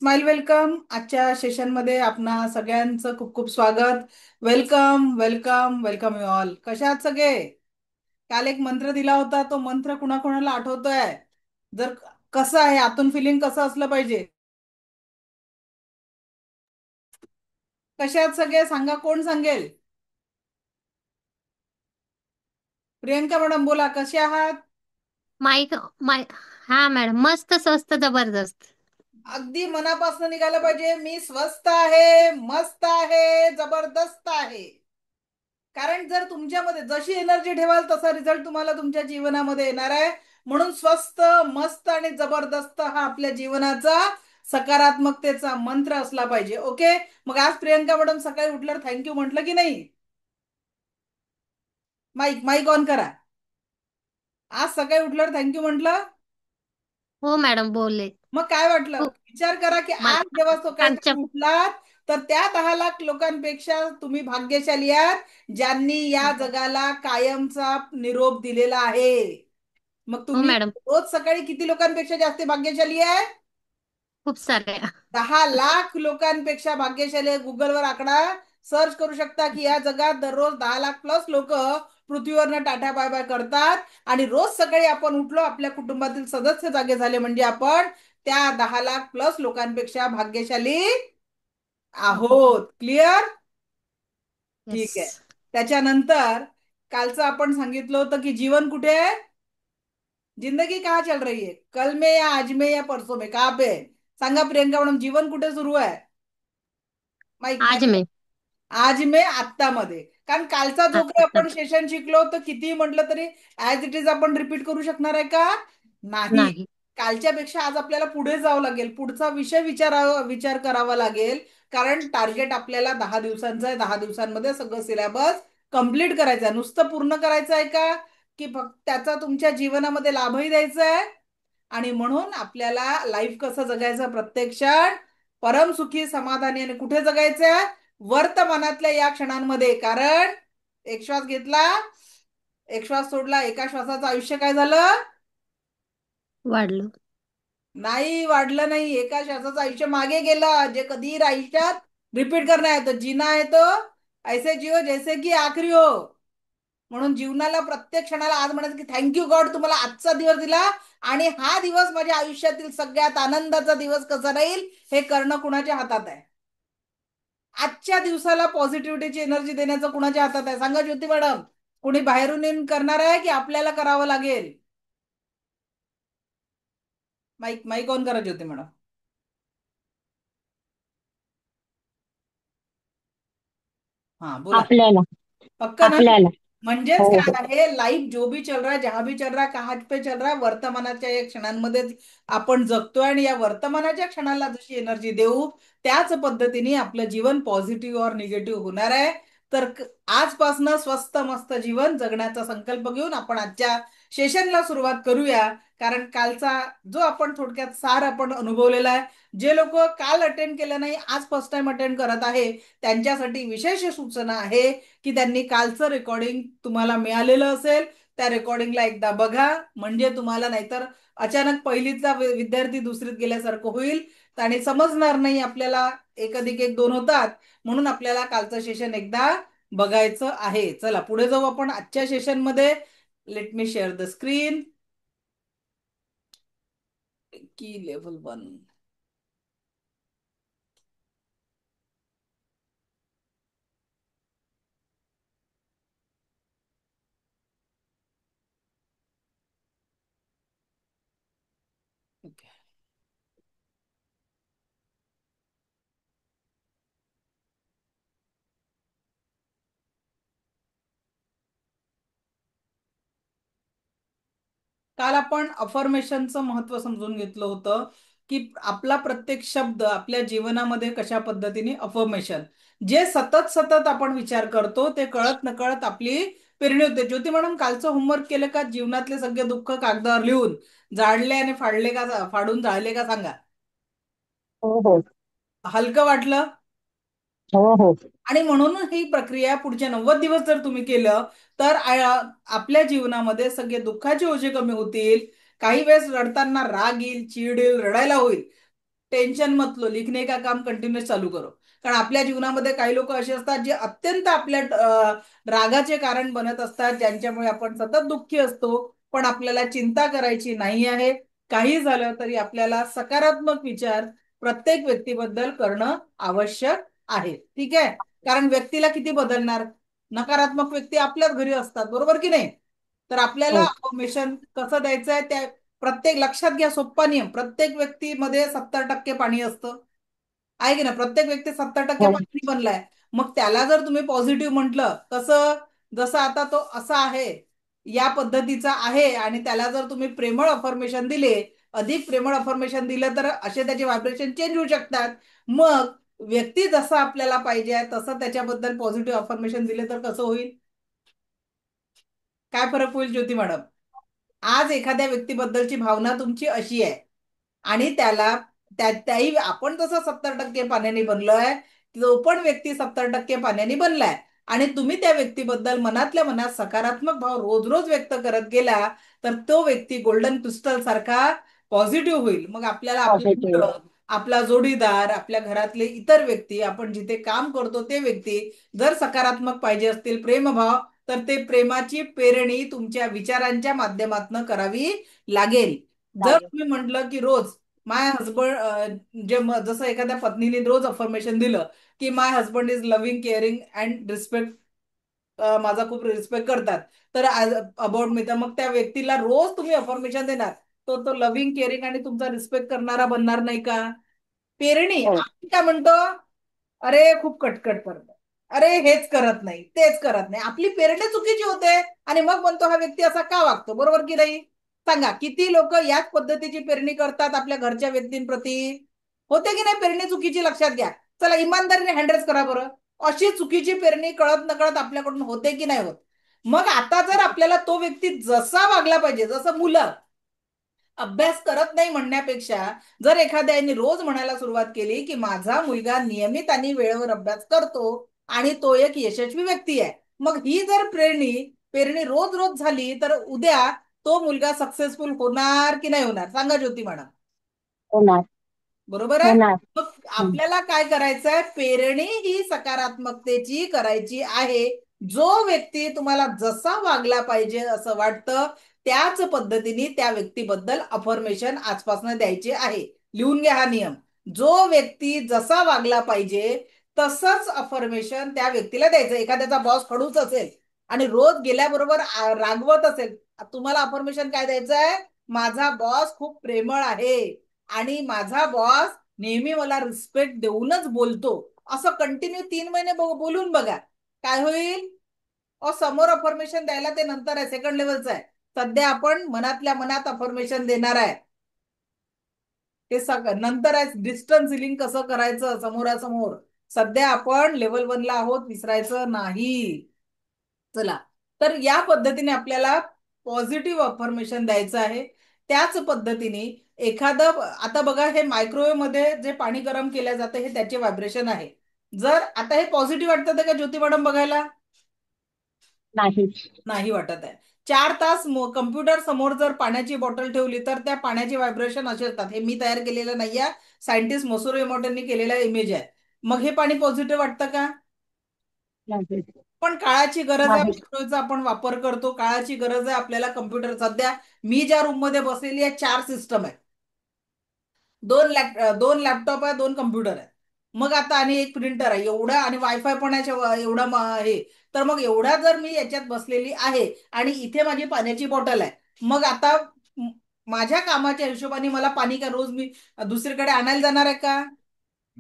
Smile welcome. आजच्या सेशनमध्ये आपणा सगळ्यांचं खूप खूप स्वागत. Welcome welcome welcome you all. कशा आहात सगळे? काल एक मंत्र दिला होता, तो मंत्र कुणाकुणाला आठवतोय? जर कसं आहे, आतून फिलिंग कसं असलं पाहिजे? कशा आहात सगळे सांगा, कोण सांगेल? प्रियंका मॅडम बोला, कसे आहात? माईक माय हा मॅडम, मस्त स्वस्त जबरदस्त. अगदी मनापासून निघालं पाहिजे. मी स्वस्त आहे, मस्त आहे, जबरदस्त आहे. कारण जर तुमच्यामध्ये जशी एनर्जी ठेवाल तसा रिझल्ट तुम्हाला तुमच्या जीवनामध्ये येणार आहे. म्हणून स्वस्त, मस्त आणि जबरदस्त हा आपल्या जीवनाचा सकारात्मकतेचा मंत्र असला पाहिजे. ओके. मग आज प्रियंका मॅडम सकाळी उठल्यावर थँक्यू म्हटलं की नाही? माईक माईक ऑन करा. आज सकाळी उठल्यावर थँक्यू म्हटलं? हो मॅडम, बोलले. मग काय वाटलं? खूप विचार करा की आज जेव्हा सकाळी आमच्या तुम्ही उठलात, तर त्या 10 लाख लोकांपेक्षा तुम्ही भाग्यशाली आहात, ज्यांनी या जगाला कायमचा निरोप दिलेला आहे. मग हो तुम्ही मॅडम, रोज सकाळी किती लोकांपेक्षा जास्त भाग्यशाली आहे? खूप साऱ्या. 10 लाख लोकांपेक्षा भाग्यशाली आहे. गुगलवर आकडा सर्च करू शकता की या जगात दररोज 10 लाख प्लस लोक पृथ्वीवरनं टाटा बाय बाय करतात. आणि रोज सकाळी आपण उठलो, आपल्या कुटुंबातील सदस्य जागे झाले, म्हणजे आपण त्या 10 लाख प्लस लोकांपेक्षा भाग्यशाली आहोत. क्लिअर? येस. ठीक आहे. त्याच्यानंतर कालचं आपण सांगितलं होतं की जीवन कुठे आहे? जिंदगी कहाँ चल रही है? कल में या आज में या परसों में, कहाँ पे है? सांगा प्रियंका मॅडम, जीवन कुठे सुरू आहे? माईक आज माईक. मी आज मे आत्तामध्ये. कारण कालचा जो काही आता आपण सेशन शिकलो, तर किती म्हटलं तरी ऍज इट इज आपण रिपीट करू शकणार आहे का? नाही. नाही. कालच्या पेक्षा आज आपल्याला पुढे जावं लागेल, पुढचा विषय विचार करावा लागेल. कारण टार्गेट आपल्याला 10 दिवसांचं आहे. 10 दिवसांमध्ये सगळं सिलेबस कम्प्लीट करायचं आहे. नुसतं पूर्ण करायचं आहे का, की फक्त त्याचा तुमच्या जीवनामध्ये लाभही द्यायचा आहे? आणि म्हणून आपल्याला लाईफ कसं जगायचं, प्रत्येक क्षण परमसुखी समाधानी आणि कुठे जगायचं? वर्तमानातल्या या क्षणांमध्ये. कारण एक श्वास घेतला, एक श्वास सोडला, एका श्वासाचं आयुष्य काय झालं? वाढलो. नाही वाढलं नाही. एका श्वासाचं आयुष्य मागे गेलं, जे कधी आयुष्यात रिपीट करणार आहे. तो जीना आहे तो ऐसे जिओ जैसे की आखरी हो. म्हणून जीवनाला प्रत्येक क्षणाला आज म्हणायचं की थँक्यू गॉड, तुम्हाला आजचा दिवस दिला. आणि हा दिवस माझ्या आयुष्यातील सगळ्यात आनंदाचा दिवस कसा राहील, हे करणं कुणाच्या हातात आहे? आजच्या दिवसाला पॉझिटिव्हिटीची एनर्जी देण्याचं कुणाच्या हातात आहे? सांगा ज्योती मॅडम. कुणी बाहेरून येऊन करणार आहे की आपल्याला करावं लागेल? माईक माईक ऑन करा ज्योती मॅडम. हा बोला. आपल्याला पक्का ना? आपल्याला म्हणजेच हो काय हो. आहे, लाईफ जो भी चल रहा है, जहां भी चल रहा है, कहाँ पे चल रहा है, वर्तमानाच्या या क्षणांमध्ये आपण जगतोय. आणि या वर्तमानाच्या क्षणाला जशी एनर्जी देऊ, त्याच पद्धतीने आपलं जीवन पॉझिटिव्ह और निगेटिव्ह होणार आहे. तर आजपासनं स्वस्त मस्त जीवन जगण्याचा संकल्प घेऊन आपण आजच्या सेशनला सुरुवात करूया. कारण कालचा जो आपण थोडक्यात सार आपण अनुभवलेला आहे, जे लोक काल अटेंड केलं नाही, आज फर्स्ट टाइम अटेंड करत आहे, त्यांच्यासाठी विशेष सूचना आहे की त्यांनी कालचं रेकॉर्डिंग तुम्हाला मिळालेलं असेल, त्या रेकॉर्डिंगला एकदा बघा. म्हणजे तुम्हाला नाहीतर अचानक पहिलीचा विद्यार्थी दुसरीत गेल्यासारखं होईल. आणि समजणार नाही आपल्याला, एक अधिक एक दोन होतात. म्हणून आपल्याला कालचं सेशन एकदा बघायचं आहे. चला पुढे जाऊ आपण आजच्या सेशनमध्ये. Let me share the screen. की लेवल 1. ओके. काल आपण अफर्मेशनचं महत्व समजून घेतलं होतं की आपला प्रत्येक शब्द आपल्या जीवनामध्ये कशा पद्धतीने अफर्मेशन, जे सतत सतत आपण विचार करतो, ते कळत नकळत आपली पेरणी होते. ज्योती मॅडम, कालचं होमवर्क केलं का? जीवनातले सगळे दुःख कागदावर लिहून जाळले आणि फाडले का, फाडून जाळले का सांगा? हो हो. हलकं वाटलं? हो हो. आणि म्हणून ही प्रक्रिया पुढच्या 90 दिवस जर तुम्ही केलं, तर आपल्या जीवनामध्ये सगळे दुःखाचे ओझे कमी होतील. काही वेळेस रडताना राग येईल, चीड येईल, रडायला होईल. टेंशन मत लो, लिखने का काम कंटिन्यूस चालू करो. कारण आपल्या जीवनामध्ये काही लोक असे असतात जे अत्यंत आपल्या रागाचे कारण बनत असतात, ज्यांच्यामुळे आपण सतत दुःखी असतो. पण आपल्याला चिंता करायची नाही आहे. काही झालं तरी आपल्याला सकारात्मक विचार प्रत्येक व्यक्तीबद्दल करणं आवश्यक आहे. ठीक आहे. कारण व्यक्तीला किती बदलणार, नकारात्मक व्यक्ती आपल्याच घरी असतात, बरोबर की नाही. तर आपल्याला हो. अफर्मेशन कसं द्यायचंय, त्या प्रत्येक, लक्षात घ्या सोप्पा नियम, प्रत्येक व्यक्तीमध्ये 70% पाणी असतं, आहे की ना. प्रत्येक व्यक्ती 70% हो. पाणी बनलाय. मग त्याला जर तुम्ही पॉझिटिव्ह म्हटलं, कसं, जसं आता तो असा आहे, या पद्धतीचा आहे, आणि त्याला जर तुम्ही प्रेमळ अफर्मेशन दिले, अधिक प्रेमळ अफर्मेशन दिलं, तर असे त्याचे व्हायब्रेशन चेंज होऊ शकतात. मग व्यक्ती जसं आपल्याला पाहिजे आहे तसं त्याच्याबद्दल पॉझिटिव्ह अफर्मेशन दिले तर कसं होईल, काय फरक होईल ज्योती मॅडम. आज एखाद्या व्यक्तीबद्दलची भावना तुमची अशी आहे, आणि त्याही आपण तसं 70% पाण्याने बनलोय, तो पण व्यक्ती 70% पाण्याने बनलाय, आणि तुम्ही त्या व्यक्तीबद्दल मनातल्या मनात सकारात्मक भाव रोज रोज व्यक्त करत गेला, तर तो व्यक्ती गोल्डन क्रिस्टल सारखा पॉझिटिव्ह होईल. मग आपल्याला आपले पॉझिटिव्ह. मित्र, आपला जोडीदार, आपल्या घरातले इतर व्यक्ती, आपण जिथे काम करतो ते व्यक्ती जर सकारात्मक पाहिजे असतील, प्रेमभाव, तर ते प्रेमाची पेरणी तुमच्या विचारांच्या माध्यमातून करावी लागेल. जर लागेल. तुम्ही म्हटलं की रोज माय हजबंड, जसं एखाद्या पत्नीने रोज अफर्मेशन दिलं की my husband is loving, caring and respect, माझा खूप रिस्पेक्ट करतात, तर अबाउट मी, तर मग त्या व्यक्तीला रोज तुम्ही अफर्मेशन देणार, तो तो लव्हिंग, केअरिंग आणि तुमचा रिस्पेक्ट करणारा बनणार नाही का. पेरणी, हो. आपण काय म्हणतो, अरे खूप कटकट करतो, अरे हेच करत नाही, तेच करत नाही, आपली पेरणी चुकीची होते, आणि मग म्हणतो हा व्यक्ती असा का वागतो, बरोबर की नाही. सांगा, किती लोक याच पद्धतीची पेरणी करतात आपल्या घरच्या व्यक्तींप्रती, होते की नाही पेरणी चुकीची, लक्षात घ्या. चला इमानदारीने हँडल्स करा बरं. अशी चुकीची पेरणी कळत नकळत आपल्याकडून होते की नाही होत. मग आता जर आपल्याला तो व्यक्ती जसा वागला पाहिजे, जसं मुलं अभ्यास करत नाही म्हणण्यापेक्षा, जर एखाद्याने रोज म्हणायला सुरुवात केली की माझा मुलगा नियमित आणि वेळेवर अभ्यास करतो आणि तो एक यशस्वी व्यक्ती आहे, मग ही जर पेरणी रोज रोज झाली, तर उद्या तो मुलगा सक्सेसफुल होणार की नाही होणार, सांगा ज्योती मॅडम. होणार. बरोबर आहे. होणार. मग हं. आपल्याला काय करायचंय, पेरणी ही सकारात्मकतेची करायची आहे. जो व्यक्ती तुम्हाला जसा वागला पाहिजे असं वाटतं, त्याच पद्धतीने त्या व्यक्तीबद्दल अफर्मेशन आजपासून द्यायचे आहे. लिहून घ्या हा नियम. जो व्यक्ती जसा वागला पाहिजे तसंच अफर्मेशन त्या व्यक्तीला द्यायचं. एखाद्याचा बॉस खडूस असेल आणि रोज गेल्याबरोबर रागवत असेल, तुम्हाला अफर्मेशन काय द्यायचं आहे, माझा बॉस खूप प्रेमळ आहे आणि माझा बॉस नेहमी मला रिस्पेक्ट देऊनच बोलतो, असं कंटिन्यू 3 महिने बोलून बघा, काय होईल. समोर अफर्मेशन द्यायला ते नंतर आहे, सेकंड लेवलचं आहे. सध्या आपण मनातल्या मनात अफर्मेशन देणार आहे, ते सगळं नंतर आहे. डिस्टन्स हिलिंग कसं करायचं समोरासमोर, सध्या आपण लेवल 1ला आहोत, विसरायचं नाही. चला, तर या पद्धतीने आपल्याला पॉझिटिव्ह अफर्मेशन द्यायचं आहे. त्याच पद्धतीने एखादं, आता बघा, हे मायक्रोवेव्ह मध्ये जे पाणी गरम केलं जातं हे त्याचे व्हायब्रेशन आहे. जर आता हे पॉझिटिव्ह वाटतं का ज्योती मॅडम बघायला, नाही. नाही वाटत आहे. 4 तास कम्प्युटर समोर जर पाण्याची बॉटल ठेवली तर त्या पाण्याचे व्हायब्रेशन असे असतात. हे मी तयार केलेलं नाहीये, सायंटिस्ट मसुरो इमोटोंनी केलेला इमेज आहे. मग हे पाणी पॉझिटिव्ह वाटतं का. नाही. पण काळाची गरज आहे, नाही. मेट्रोचा आपण वापर करतो, काळाची गरज आहे आपल्याला. कम्प्युटर सध्या मी ज्या रूम मध्ये बसलेली आहे 4 सिस्टम आहे, 2 लॅपटॉप आहे, 2 कम्प्युटर आहे, मग आता आणि एक प्रिंटर आहे, एवढा, आणि वायफाय पण आहे, एवढा हे. तर मग एवढा जर मी याच्यात बसलेली आहे आणि इथे माझी पाण्याची बॉटल आहे, मग आता म- माझ्या कामाच्या हिशोबाने मला पाणी काय रोज मी दुसरीकडे आणायला जाणार आहे का.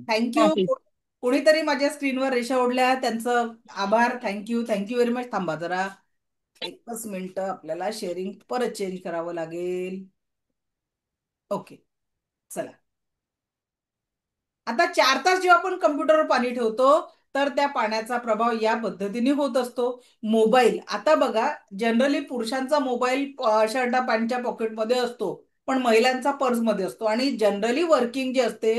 थँक्यू. नाही. कोणीतरी माझ्या स्क्रीनवर रेषा ओढल्या, त्यांचं आभार. Thank you, thank you very much. थांबा जरा, एकच मिनिट, आपल्याला शेअरिंग परत चेंज करावं लागेल. ओके, चला. आता 4 तास जेव्हा आपण कम्प्युटरवर पाणी ठेवतो, तर त्या पाण्याचा प्रभाव या पद्धतीने होत असतो. मोबाईल, आता बघा, जनरली पुरुषांचा मोबाईल शर्ट पॅन्टच्या पॉकेटमध्ये असतो, पण महिलांचा पर्समध्ये असतो, आणि जनरली वर्किंग जे असते,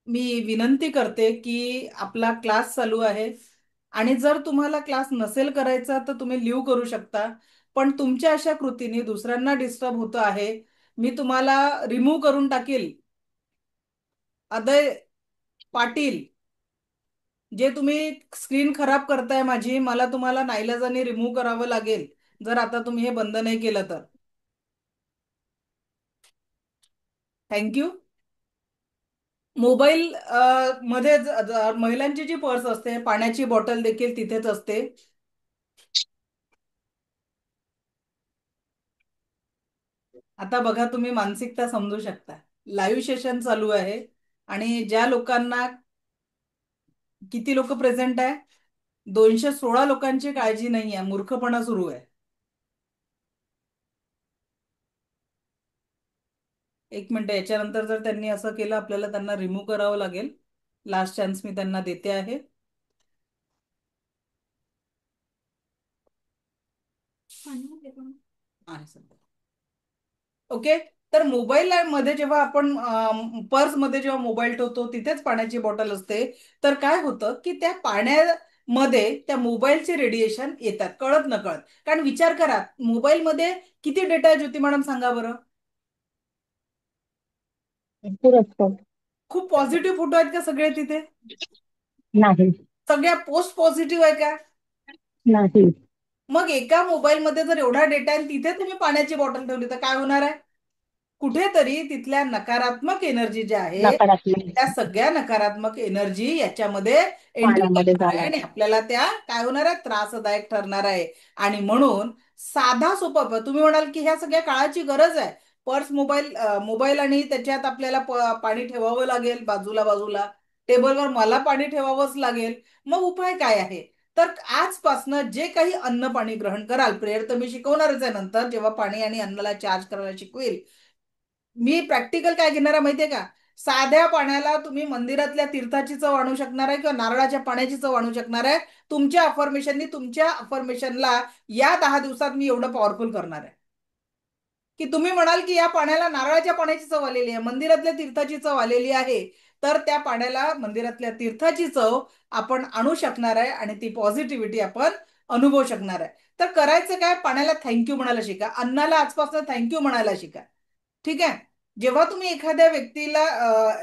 मी विनंती करते की आपला क्लास चालू आहे, आणि जर तुम्हाला क्लास नसेल करायचा तर तुम्ही लिव्ह करू शकता. पण तुमच्या अशा कृतीने दुसऱ्यांना डिस्टर्ब होतं आहे. मी तुम्हाला रिमूव्ह करून टाकील. अदय पाटील, जे तुम्ही स्क्रीन खराब करताय माझी, मला तुम्हाला नाईलाजाने रिमूव्ह करावं लागेल जर आता तुम्ही हे बंद नाही केलं तर. थँक्यू. मोबाईल मध्ये महिलांची जी पर्स असते, पाण्याची बॉटल देखील तिथेच असते. आता बघा, तुम्ही मानसिकता समजू शकता. लाईव्ह सेशन चालू आहे आणि ज्या लोकांना, किती लोक प्रेझेंट आहे? 216 लोकांची काळजी नाही आहे, मूर्खपणा सुरू आहे. एक मिनिट, याच्यानंतर जर त्यांनी असं केलं, आपल्याला त्यांना रिमूव्ह करावं लागेल. लास्ट चान्स मी त्यांना देते आहे. आहे सध्या. ओके. तर मोबाईल मध्ये जेव्हा आपण पर्स मध्ये जेव्हा मोबाईल ठेवतो, तिथेच पाण्याची बॉटल असते. तर काय होतं की त्या पाण्यामध्ये त्या मोबाईलचे रेडिएशन येतात कळत नकळत. कारण विचार करा, मोबाईलमध्ये किती डेटा आहे ज्योती मॅडम, सांगा बरं. भरपूर असतं. खूप पॉझिटिव्ह फोटो आहेत का सगळे तिथे? नाही. सगळ्या पोस्ट पॉझिटिव्ह आहे का? नाही. मग एका मोबाईलमध्ये जर एवढा डेटा आहे, तिथे तुम्ही पाण्याची बॉटल ठेवली तर काय होणार आहे? कुठेतरी तिथल्या नकारात्मक एनर्जी ज्या आहे, त्या नकारात्मक सगळ्या नकारात्मक एनर्जी याच्यामध्ये एंट्री पाण्यामध्ये करणार आहे जाणार. आणि आपल्याला त्या काय होणार आहे? त्रासदायक ठरणार आहे. आणि म्हणून साधा सोपा तुम्ही म्हणाल की ह्या सगळ्या काळाची गरज आहे. पर्स, मोबाईल आणि त्याच्यात आपल्याला पाणी ठेवावं लागेल बाजूला बाजूला. टेबलवर मला पाणी ठेवावंच लागेल. मग उपाय काय आहे? तर आजपासनं जे काही अन्न पाणी ग्रहण कराल, प्रेयर तर मी शिकवणारच आहे नंतर, जेव्हा पाणी आणि अन्नाला चार्ज करायला शिकवेल. मी प्रॅक्टिकल काय घेणार आहे माहितीये का? साध्या पाण्याला तुम्ही मंदिरातल्या तीर्थाची चव आणू शकणार आहे किंवा नारळाच्या पाण्याची चव आणू शकणार आहे. तुमच्या अफर्मेशननी तुमच्या अफर्मेशनला या 10 दिवसात मी एवढं पॉवरफुल करणार आहे की तुम्ही म्हणाल की या पाण्याला नारळाच्या पाण्याची चव आलेली आहे, मंदिरातल्या तीर्थाची चव आलेली आहे. तर त्या पाण्याला मंदिरातल्या तीर्थाची चव आपण आणू शकणार आहे आणि ती पॉझिटिव्हिटी आपण अनुभवू शकणार आहे. तर करायचं काय? पाण्याला थँक्यू म्हणायला शिका, अन्नाला आजपासून थँक्यू म्हणायला शिका. ठीक आहे. जेव्हा तुम्ही एखाद्या व्यक्तीला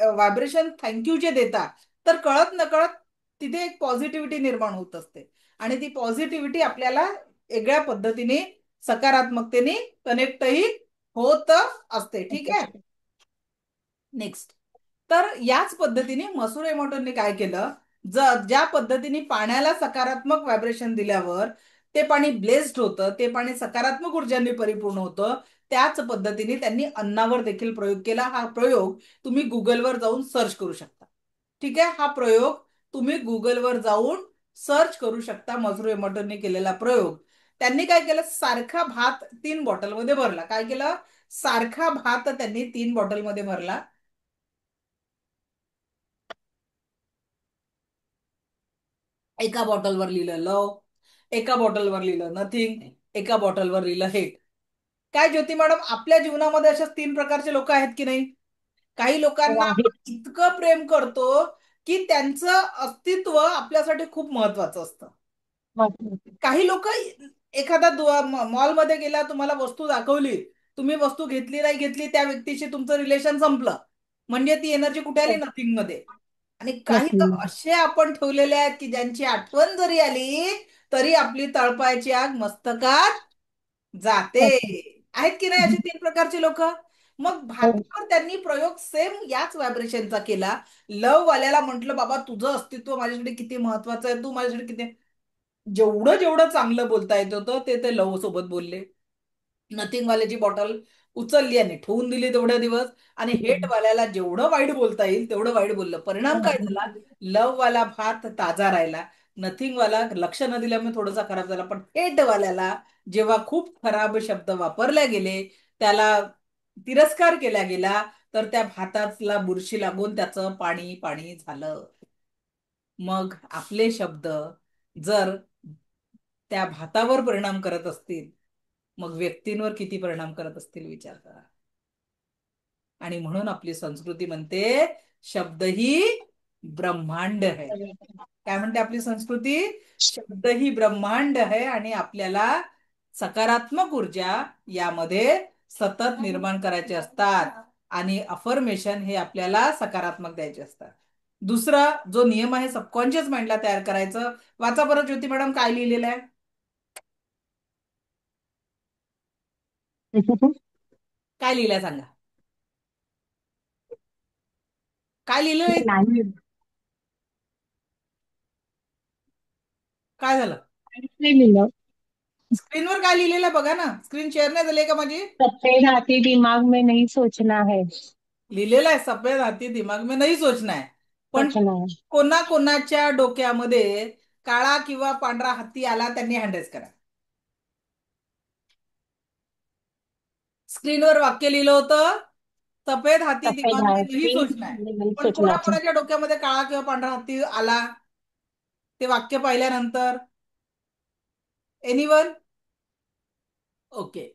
व्हायब्रेशन थँक्यूचे देता, तर कळत नकळत तिथे एक पॉझिटिव्हिटी निर्माण होत असते आणि ती पॉझिटिव्हिटी आपल्याला वेगळ्या पद्धतीने, सकारात्मकतेने कनेक्टही होत असते. ठीक आहे. नेक्स्ट. तर याच पद्धतीने मसूर एमोटोनने काय केलं, ज्या पद्धतीने पाण्याला सकारात्मक व्हायब्रेशन दिल्यावर ते पाणी ब्लेस्ड होतं, ते पाणी सकारात्मक ऊर्जांनी परिपूर्ण होतं, त्याच पद्धतीने त्यांनी अन्नावर देखील प्रयोग केला. हा प्रयोग तुम्ही गुगलवर जाऊन सर्च करू शकता. ठीक आहे. हा प्रयोग तुम्ही गुगलवर जाऊन सर्च करू शकता. मसरू एमोटोनने केलेला प्रयोग. त्यांनी काय केलं, सारखा भात 3 बॉटलमध्ये भरला. काय केलं? सारखा भात त्यांनी 3 बॉटलमध्ये भरला. एका बॉटलवर लिहिलं लव, एका बॉटलवर लिहिलं नथिंग, एका बॉटलवर लिहिलं हेट. काय ज्योती मॅडम, आपल्या जीवनामध्ये अशा 3 प्रकारचे लोक आहेत की नाही? काही हो लोकांना आहे. आपण इतकं प्रेम करतो की त्यांचं अस्तित्व आपल्यासाठी खूप महत्वाचं असतं. महत्वाचं. काही लोक, एखादा मॉलमध्ये गेला, तुम्हाला वस्तू दाखवली, तुम्ही वस्तू घेतली नाही घेतली, त्या व्यक्तीशी तुमचं रिलेशन संपलं, म्हणजे ती एनर्जी कुठे आली? हो. नथिंग मध्ये. आणि काही नक्की. लोक असे आपण ठेवलेले आहेत की ज्यांची आठवण जरी आली तरी आपली तळपायाची आग मस्तकात जाते. जाते. आहेत की नाही असे 3 प्रकारचे लोक? मग हो. भातावर त्यांनी प्रयोग सेम याच व्हायब्रेशनचा केला. लव वाल्याला म्हटलं, बाबा तुझं अस्तित्व माझ्यासाठी किती महत्वाचं आहे, तू माझ्यासाठी किती, जेवढं जेवढं चांगलं बोलता येत होतं ते लव सोबत बोलले. नथिंग वाल्याची बॉटल उचलली आणि ठेवून दिली तेवढ्या दिवस. आणि हेट वाल्याला जेवढं वाईट बोलता येईल तेवढं वाईट बोललं. परिणाम काय झाला? लव वाला भात ताजा राहिला, नथिंग वाला लक्ष न दिल्यामुळे थोडासा खराब झाला. पण हेट वाल्याला जेव्हा खूप खराब शब्द वापरले गेले, त्याला तिरस्कार केला गेला, तर त्या भाताला बुरशी लागून त्याचं पाणी पाणी झालं. मग आपले शब्द जर त्या भातावर परिणाम करत असतील, मग व्यक्तींवर किती परिणाम करत असतील विचार करा. आणि म्हणून आपली संस्कृती म्हणते, शब्द ही ब्रह्मांड है. काय म्हणते आपली संस्कृती? शब्द ही ब्रह्मांड है. आणि आपल्याला सकारात्मक ऊर्जा यामध्ये सतत निर्माण करायचे असतात आणि अफर्मेशन हे आपल्याला सकारात्मक द्यायचे असतात. दुसरा जो नियम आहे सबकॉन्शियस माइंडला तयार करायचं. वाचा बरं ज्योती मॅडम काय लिहिलेलं आहे. काय लिहिलंय सांगा. काय लिहिलंय. नाही काय झालं. नाही लिहिलं. स्क्रीनवर काय लिहिलेलं आहे बघा ना. स्क्रीन शेअर नाही झाली का माझी. सफेद हाथी दिमाग में नहीं सोचना है. लिहिलेलं आहे सफेद हाती दिमाग में नाही सोचना है. पण सोचना है. कोणाकोणाच्या डोक्यामध्ये काळा किंवा पांढरा हत्ती आला त्यांनी हँडरेस करा. स्क्रीनवर वाक्य लिहिलं होतं सफेद हाती सफेद दिमाग में नहीं हाथी सोचना है. नहीं पण सोचना है. कोणाकोणाच्या डोक्यामध्ये काळा किंवा पांढरा हत्ती आला ते वाक्य पाहिल्यानंतर. एनिवन. ओके.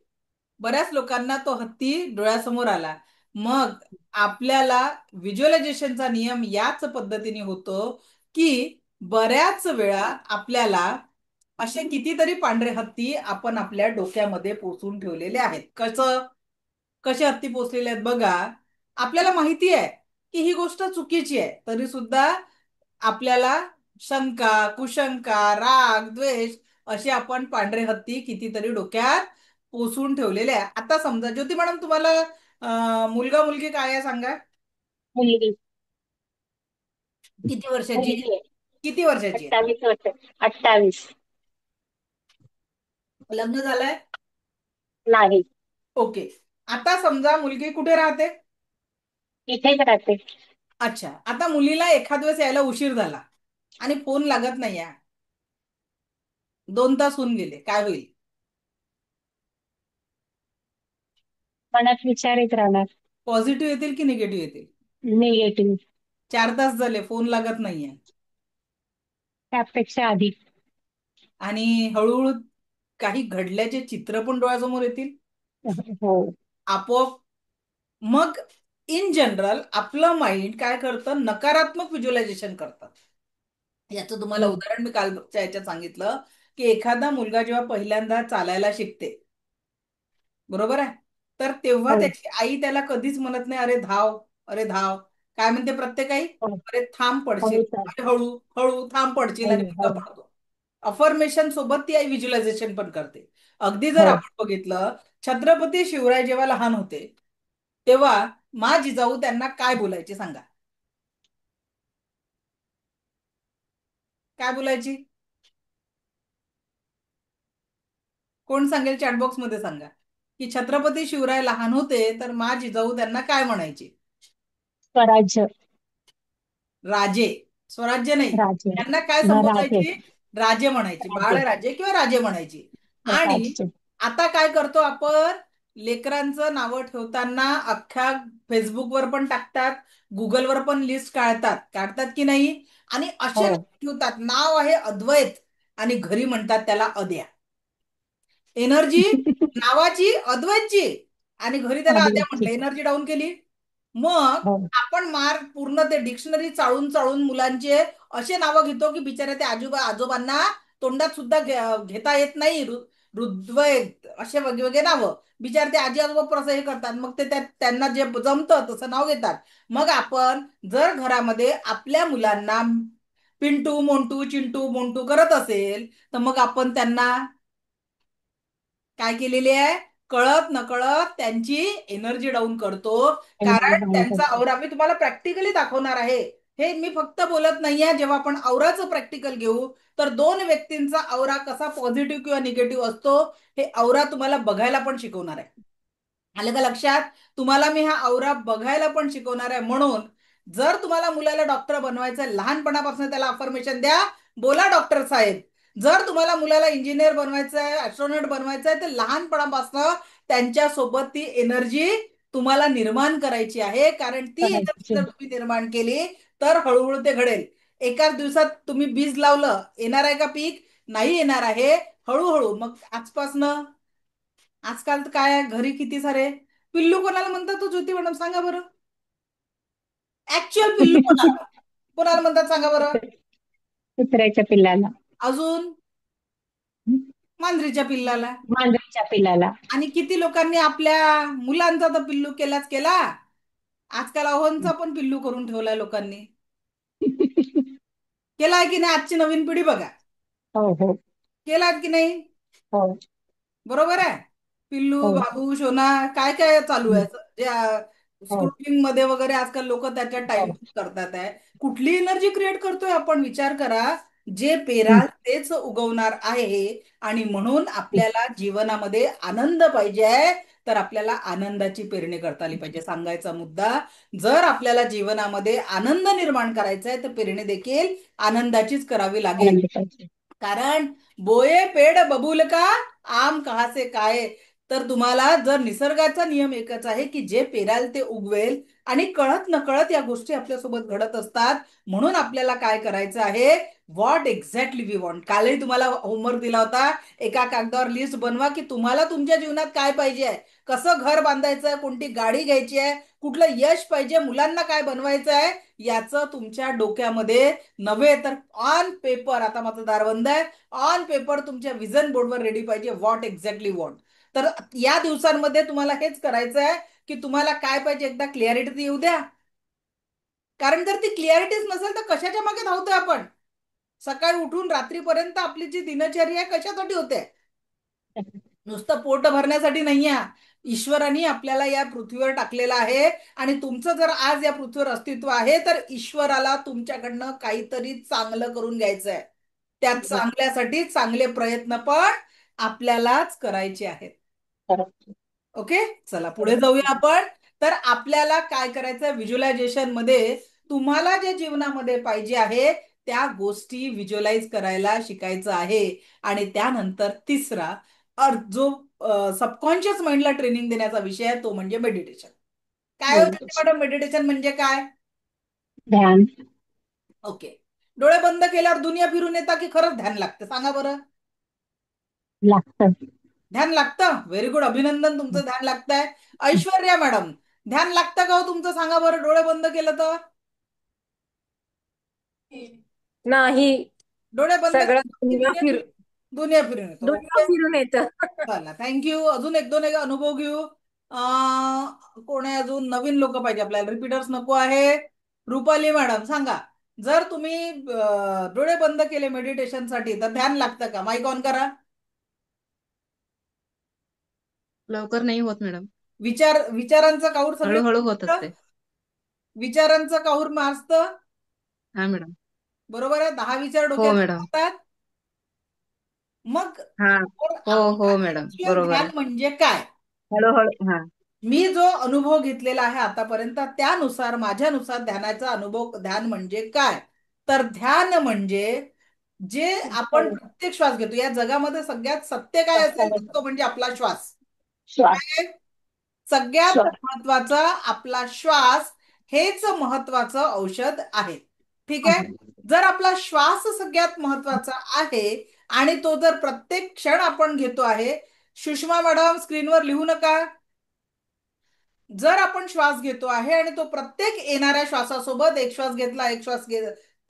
बऱ्याच लोकांना तो हत्ती डोळ्यासमोर आला. मग आपल्याला व्हिज्युअलायझेशनचा नियम याच पद्धतीने होतो की बऱ्याच वेळा आपल्याला असे कितीतरी पांढरे हत्ती आपण आपल्या डोक्यामध्ये पोचून ठेवलेले आहेत. कसं कसे हत्ती पोचलेले आहेत बघा. आपल्याला माहिती आहे की ही गोष्ट चुकीची आहे तरी सुद्धा आपल्याला शंका कुशंका राग द्वेष असे आपण पांढरे हत्ती कितीतरी डोक्यात पोसून ठेवलेले आहे. आता समजा ज्योती मॅडम तुम्हाला मुलगा मुलगी काय आहे सांगा. मुलगी. किती वर्षाची आहे. मुलगी आहे. किती वर्षाची आहे. 28 वर्ष. 28. लग्न झालंय. नाही. ओके. आता समजा मुलगी कुठे राहते. इथेच राहते. अच्छा. आता मुलीला एखाद वेळेस यायला उशीर झाला आणि फोन लागत नाही आहे. 2 तास होऊन गेले काय होईल. मनात विचार येत राहणार. पॉझिटिव्ह येतील की निगेटिव्ह येतील. निगेटिव्ह. 4 तास झाले फोन लागत नाहीये त्यापेक्षा अधिक. आणि हळूहळू काही घडल्याचे चित्र पण डोळ्यासमोर येतील हो. आपोआप. मग इन जनरल आपलं माइंड काय करतं नकारात्मक व्हिज्युअलायझेशन करतं. याचं तुम्हाला हम्म. उदाहरण मी कालच्या याच्यात सांगितलं की एखादा मुलगा जेव्हा पहिल्यांदा चालायला शिकते बरोबर आहे तर तेव्हा हो. त्याची आई त्याला कधीच म्हणत नाही अरे धाव अरे धाव. काय म्हणते प्रत्येक आई. हो. अरे थांब पडशील हळू चाल. अरे हळू हळू थांब पडशील आणि हळू मुलगा हळू. पडतो. अफर्मेशन सोबत ती आई व्हिज्युअलायझेशन पण करते. अगदी जर हो. आपण बघितलं छत्रपती शिवराय जेव्हा लहान होते तेव्हा मा जिजाऊ त्यांना काय बोलायचे सांगा. काय बोलायची. कोण सांगेल चॅटबॉक्स मध्ये सांगा की छत्रपती शिवराय लहान होते तर मा जिजाऊ त्यांना काय म्हणायची. स्वराज्य. राजे. स्वराज्य नाही. राज्य. त्यांना काय राज्य. संबोधायची. राजे म्हणायची. बाळ राज्य. राजे किंवा राजे म्हणायची. आणि राज्य. आता काय करतो आपण लेकरांचं नावं ठेवताना अख्ख्या फेसबुकवर पण टाकतात गुगलवर पण लिस्ट काढतात काढतात की नाही. आणि असे हो. नाव ठेवतात नाव आहे अद्वैत आणि घरी म्हणतात त्याला अद्या. एनर्जी नावाची अद्वैतची आणि घरी त्याला अद्या म्हटलं आदिवासी. एनर्जी डाऊन केली. मग हो. आपण मार्क पूर्ण ते डिक्शनरी चाळून चाळून मुलांचे असे नावं घेतो की बिचारे ते आजोबांना तोंडात सुद्धा घेता येत नाही. ऋद्वैत असे वेगवेगळे नावं बिचारे ते आजी आजोबा असं हे करतात मग ते त्यांना जे जमतं तसं नाव घेतात. मग आपण जर घरामध्ये आपल्या मुलांना पिंटू मोंटू चिंटू मोंटू करत असेल तर मग आपण त्यांना काय केलेली आहे कळत नकळत त्यांची एनर्जी डाऊन करतो. एनर्जी कारण डाऊन त्यांचा करतो. औरा मी तुम्हाला प्रॅक्टिकली दाखवणार आहे. हे मी फक्त बोलत नाहीये. जेव्हा आपण औराचं प्रॅक्टिकल घेऊ तर 2 व्यक्तींचा औरा कसा पॉझिटिव्ह किंवा निगेटिव्ह असतो हे औरा तुम्हाला बघायला पण शिकवणार आहे. आलं का लक्षात. तुम्हाला मी हा औरा बघायला पण शिकवणार आहे. म्हणून जर तुम्हाला मुलाला डॉक्टर बनवायचं आहे लहानपणापासून त्याला अफर्मेशन द्या. बोला डॉक्टर साहेब. जर तुम्हाला मुलाला इंजिनियर बनवायचं आहे ऍस्ट्रॉनॉट बनवायचं आहे तर लहानपणापासून त्यांच्या सोबत ती एनर्जी तुम्हाला निर्माण करायची आहे. कारण ती एनर्जी करायची. जर तुम्ही निर्माण केली तर हळूहळू ते घडेल. एकाच दिवसात तुम्ही बीज लावलं येणार आहे का पीक. नाही येणार आहे. हळूहळू मग आजपासनं. आजकाल तर काय आहे, घरी किती सारे पिल्लू कोणाला म्हणतात तो ज्योती मॅडम सांगा बरं. ऍक्च्युअल पिल्लू कोणाला कोणाला म्हणतात सांगा बरं. कुत्र्याच्या पिल्लाला. अजून मांजरीच्या पिल्लाला. मांजरीच्या पिल्लाला. आणि किती लोकांनी आपल्या मुलांचा तर पिल्लू केलाच केला. आजकाल अहोंचा पण पिल्लू करून ठेवलाय लोकांनी. केलाय की नाही? आजची नवीन पिढी बघा. हो हो केलाय की नाही? हो बरोबर आहे. पिल्लू, हो बाबू, शोना, काय काय चालू हं, आहे. हो स्क्रूटिंग मध्ये वगैरे आजकाल लोक त्याच्यात हो टाइमपास करतात आहे. कुठली एनर्जी क्रिएट करतोय आपण? विचार करा. जे हं, पेराल तेच उगवणार आहे. आणि म्हणून हं, आपल्याला जीवनामध्ये आनंद पाहिजे आहे, तर आपल्याला आनंदाची पेरणी करता आली पाहिजे. सांगायचा मुद्दा, जर आपल्याला जीवनामध्ये आनंद निर्माण करायचा आहे तर पेरणी देखील आनंदाचीच करावी लागेल. आनंद पाहिजे. कारण बोये पेड़ बबूल का, आम कहा से खाए. तर तुम्हाला जर निसर्गाचा नियम एकच आहे की जे पेराल ते उगवेल. आणि कळत नकळत या गोष्टी आपल्यासोबत घडत असतात. म्हणून आपल्याला काय करायचं आहे? What exactly we want. कालही तुम्हाला होमवर्क दिला होता. एका कागदावर लिस्ट बनवा की तुम्हाला तुमच्या जीवनात काय पाहिजे आहे. कसं घर बांधायचं आहे, कोणती गाडी घ्यायची आहे, कुठलं यश पाहिजे, मुलांना काय बनवायचं आहे, याचं तुमच्या डोक्यामध्ये नव्हे तर ऑन पेपर, आता मतदार बंद आहे, ऑन पेपर तुमच्या विजन बोर्डवर रेडी पाहिजे. What exactly want. तर या दिवसांमध्ये तुम्हाला हेच करायचं आहे की तुम्हाला काय पाहिजे एकदा क्लिअरिटी येऊ द्या. कारण जर ती क्लिअरिटीच नसेल तर कशाच्या मागे धावतोय आपण? सकाळी उठून रात्रीपर्यंत आपली जी दिनचर्या आहे कशासाठी होते? नुसतं पोट भरण्यासाठी नाहीये. ईश्वराने आपल्याला या पृथ्वीवर टाकलेलं आहे. आणि तुमचं जर आज या पृथ्वीवर अस्तित्व आहे तर ईश्वराला तुमच्याकडनं काहीतरी चांगलं करून घ्यायचं आहे. त्या चांगल्यासाठी चांगले प्रयत्न पण आपल्यालाच करायचे आहेत. खरं. ओके, चला पुढे जाऊया आपण. तर आपल्याला काय करायचं? व्हिज्युअलायझेशन मध्ये तुम्हाला जे जीवनामध्ये पाहिजे आहे त्या गोष्टी व्हिज्युअलाइज करायला शिकायचं आहे. आणि त्यानंतर तिसरा जो सबकॉन्शियस माइंडला ट्रेनिंग देण्याचा विषय आहे तो म्हणजे मेडिटेशन. काय होतं मॅडम, मेडिटेशन म्हणजे काय? ध्यान. ओके. डोळे बंद केल्यावर दुनिया फिरून येतात की खरंच ध्यान लागतं? सांगा बरं. लागतं. ध्यान लागतं. व्हेरी गुड, अभिनंदन, तुमचं ध्यान लागतंय. ऐश्वर्या मॅडम, ध्यान लागतं का हो तुमचं? सांगा बरं, डोळे बंद केलं तर. नाही. डोळे बंद सगळं केलं की दुनिया फिर दुनिया फिरून येतो. दुनिया ओके, फिरून येतं. चला थँक्यू. अजून एक दोन एक अनुभव घेऊ. कोण आहे अजून? नवीन लोक पाहिजे आपल्याला, रिपीटर्स नको आहे. रुपाली मॅडम सांगा, जर तुम्ही डोळे बंद केले मेडिटेशनसाठी तर ध्यान लागतं का? माईक ऑन करा. लवकर नाही होत मॅडम. विचारांचं काऊर सगळे हळूहळू होत असते. विचारांचं काऊर माजतं. हा मॅडम. बरोबर आहे. 10 विचार हो डोक्यात मॅडम. येतात. मग हा. हो आपला हो मॅडम, ऍक्च्युअल बरोबर ध्यान आहे. म्हणजे काय? हळूहळू. हा. मी जो अनुभव घेतलेला आहे आतापर्यंत त्यानुसार, माझ्यानुसार ध्यानाचा अनुभव, ध्यान म्हणजे काय? तर ध्यान म्हणजे जे आपण प्रत्येक श्वास घेतो, या जगामध्ये सगळ्यात सत्य काय असेल तर तो म्हणजे आपला श्वास. श्वास. काय? सगळ्यात श्वास. महत्वाचा आपला श्वास हेच महत्वाचं औषध आहे. ठीक आहे. आहे. जर आपला श्वास सगळ्यात महत्वाचा आहे आणि तो जर प्रत्येक क्षण आपण घेतो आहे. सुषमा मॅडम, स्क्रीनवर लिहू नका. जर आपण श्वास घेतो आहे आणि तो प्रत्येक येणाऱ्या श्वासासोबत एक श्वास घेतला, एक श्वास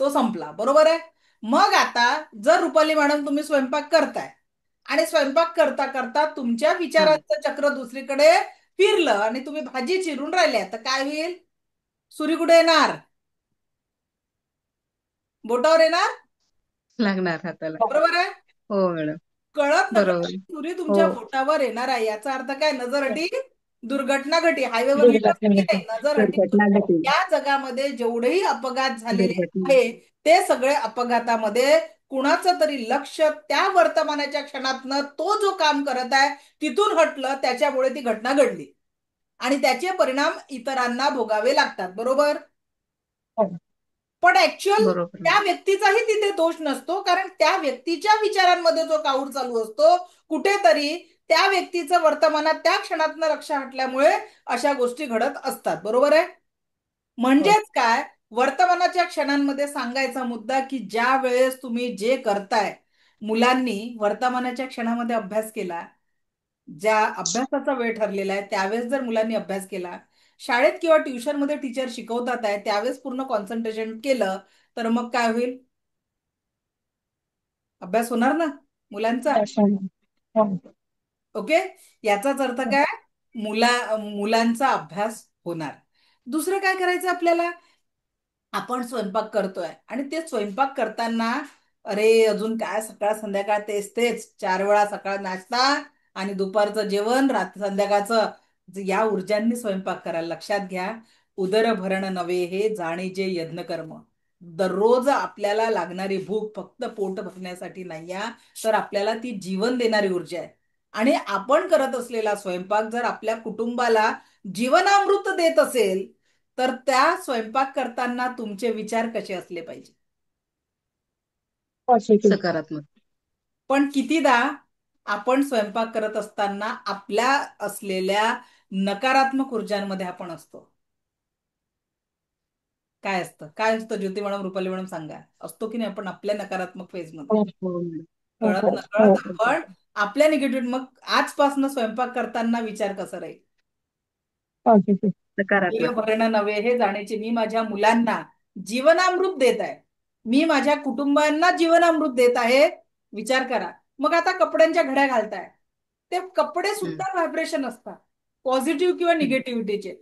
तो संपला, बरोबर आहे. मग आता जर रुपाली मॅडम तुम्ही स्वयंपाक करताय आणि स्वयंपाक करता करता तुमच्या हा. विचारांचं चक्र दुसरीकडे फिरलं आणि तुम्ही भाजी चिरून राहिल्या तर काय होईल? सुरी कुठे येणार? बोटावर येणार. लागणार हाताला. बरोबर आहे. हो मॅडम, कळत नकळत बरोबर. सुरी हो. तुमच्या बोटावर येणार आहे. याचा अर्थ काय? नजर हटी, दुर्घटना घटी. हायवेवर लिहिलं असतं की दुर्घटना. नाही, नजर हटी. दुर्घटना घडली. या जगामध्ये जेवढेही अपघात झालेले दुर्घटना. आहे ते सगळे अपघातामध्ये कुणाचं तरी लक्ष त्या वर्तमानाच्या क्षणातनं तो जो काम करत आहे तिथून हटलं, त्याच्यामुळे ती घटना घडली आणि त्याचे परिणाम इतरांना भोगावे लागतात. बरोबर. हो. पण ऍक्च्युअल बरोबर त्या मॅडम. व्यक्तीचाही तिथे दोष नसतो, कारण त्या व्यक्तीच्या विचारांमध्ये जो काऊर चालू असतो कुठेतरी, त्या व्यक्तीचं वर्तमानात त्या क्षणातनं लक्ष हटल्यामुळे अशा गोष्टी घडत असतात. बरोबर आहे. हो. म्हणजेच काय? वर्तमानाच्या क्षणांमध्ये सांगायचा मुद्दा की ज्या वेळेस तुम्ही जे करताय, मुलांनी वर्तमानाच्या क्षणामध्ये अभ्यास केला, ज्या अभ्यासाचा वेळ ठरलेला आहे त्यावेळेस जर मुलांनी अभ्यास केला, शाळेत किंवा ट्युशनमध्ये टीचर शिकवतात आहे त्यावेळेस पूर्ण कॉन्सन्ट्रेशन केलं, तर मग काय होईल? अभ्यास होणार ना मुलांचा. दर्शन. हो. ओके. याचाच अर्थ काय? मुलांचा अभ्यास होणार. दुसरं काय करायचं आपल्याला? आपण स्वयंपाक करतोय आणि ते स्वयंपाक करताना अरे अजून काय सकाळ संध्याकाळ तेच तेच 4 वेळा सकाळ नाश्ता आणि दुपारचं जेवण रात्री संध्याकाळचं, या ऊर्जांनी स्वयंपाक करा. लक्षात घ्या, उदर भरण नव्हे हे जाणीजे यज्ञ कर्म. दररोज आपल्याला लागणारी भूक फक्त पोट भरण्यासाठी नाही आहे, तर आपल्याला ती जीवन देणारी ऊर्जा आहे. आणि आपण करत असलेला स्वयंपाक जर आपल्या कुटुंबाला जीवनामृत देत असेल, तर त्या स्वयंपाक करताना तुमचे विचार कसे असले पाहिजे? पॉझिटिव्ह. सकारात्मक. पण कितीदा आपण स्वयंपाक करत असताना आपल्या असलेल्या नकारात्मक ऊर्जांमध्ये आपण असतो. काय असतं ज्योती मॅडम, रुपाली मॅडम सांगा, असतो की नाही आपण आपल्या नकारात्मक फेज मध्ये? हो हो मॅडम. हो कळत हो नकळत हो. आपण आपल्या निगेटिव्ह. मग आजपासून स्वयंपाक करताना विचार कसा राहील? पॉझिटिव्ह. देव सकारात्मक. भरणं नव्हे हे जाण्याचे मी माझ्या मुलांना जीवनामृत देत आहे. मी माझ्या कुटुंबांना जीवनामृत देत आहे. विचार करा. मग आता कपड्यांच्या घड्या घालताय, ते कपडे हम्म, सुद्धा व्हायब्रेशन असतात, पॉझिटिव्ह किंवा हम्म. निगेटिव्हिटीचे.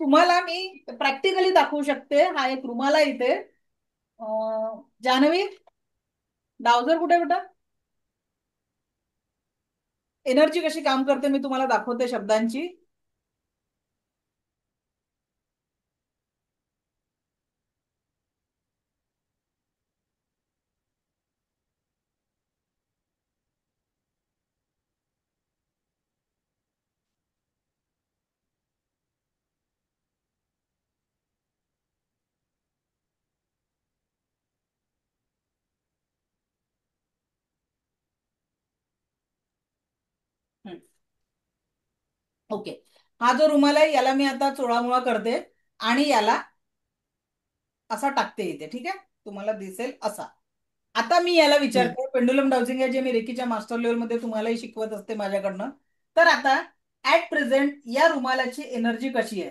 तुम्हाला मी प्रॅक्टिकली दाखवू शकते. हा एक रुमाल आहे इथे. जान्हवी, डावजर कुठे बेटा? एनर्जी कशी काम करते मी तुम्हाला दाखवते शब्दांची. ओके. हा जो रुमाल आहे याला मी आता चोळामोळा करते आणि याला असा टाकते इथे. ठीक आहे, तुम्हाला दिसेल असा. आता मी याला हम्म. विचारते, पेंडुलम डाउजिंग आहे जे मी रेकीच्या मास्टर लेवल मध्ये तुम्हालाही शिकवत असते माझ्याकडनं. तर आता ऍट प्रेझेंट या रुमालाची एनर्जी कशी आहे?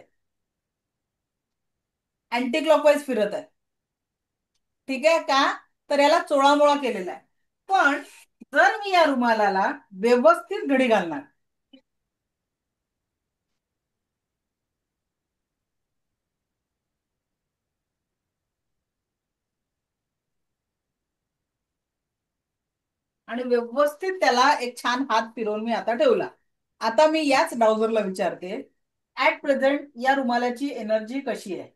अँटी क्लॉकवाईज फिरत आहे. ठीक आहे का? तर याला चोळामोळा केलेला आहे. पण जर मी या रुमालाला व्यवस्थित घडी घालणार, आणि व्यवस्थित त्याला एक छान हात फिरवून मी आता ठेवला. आता मी याच डाउझरला विचारते, ऍट प्रेझेंट या रुमालाची एनर्जी कशी आहे?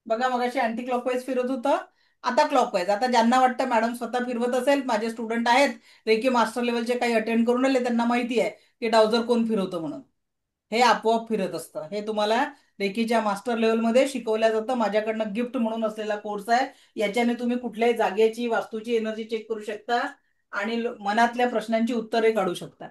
बघा, मगाशी अँटी क्लॉकवाईज फिरत होतं, आता क्लॉकवाईज. आता ज्यांना वाटतं मॅडम स्वतः फिरवत असेल, माझे स्टुडंट आहेत रेकी मास्टर लेवलचे, काही अटेंड करून आले, त्यांना माहिती आहे की डाउझर कोण फिरवतं म्हणून. हे आपोआप फिरत असतं. हे तुम्हाला रेकीच्या मास्टर लेवलमध्ये शिकवल्या जातं. माझ्याकडनं गिफ्ट म्हणून असलेला कोर्स आहे. याच्याने तुम्ही कुठल्याही जागेची, वास्तूची एनर्जी चेक करू शकता आणि मनातल्या प्रश्नांची उत्तरे काढू शकता.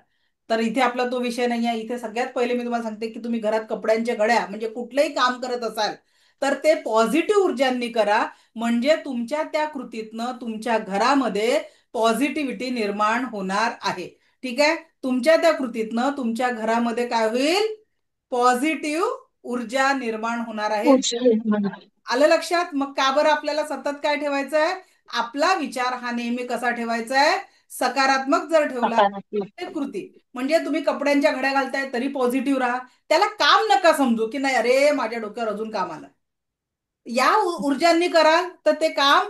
तर इथे आपला तो विषय नाही आहे. इथे सगळ्यात पहिले मी तुम्हाला सांगते की तुम्ही घरात कपड्यांच्या घड्या म्हणजे कुठलंही काम करत असाल तर ते पॉझिटिव्ह ऊर्जांनी करा. म्हणजे तुमच्या त्या कृतीतनं तुमच्या घरामध्ये पॉझिटिव्हिटी निर्माण होणार आहे. ठीक आहे, तुमच्या त्या कृतीतनं तुमच्या घरामध्ये काय होईल? पॉझिटिव्ह ऊर्जा निर्माण होणार आहे. आलं लक्षात? मग का बरं आपल्याला सतत काय ठेवायचं आहे? आपला विचार हा नेहमी कसा ठेवायचा आहे? सकारात्मक जर ठेवला सकारात्मक. ते कृती. म्हणजे तुम्ही कपड्यांच्या घड्या घालताय तरी पॉझिटिव्ह राहा. त्याला काम नका समजू की नाही अरे माझ्या डोक्यावर अजून काम आलं. या ऊर्जांनी कराल तर ते काम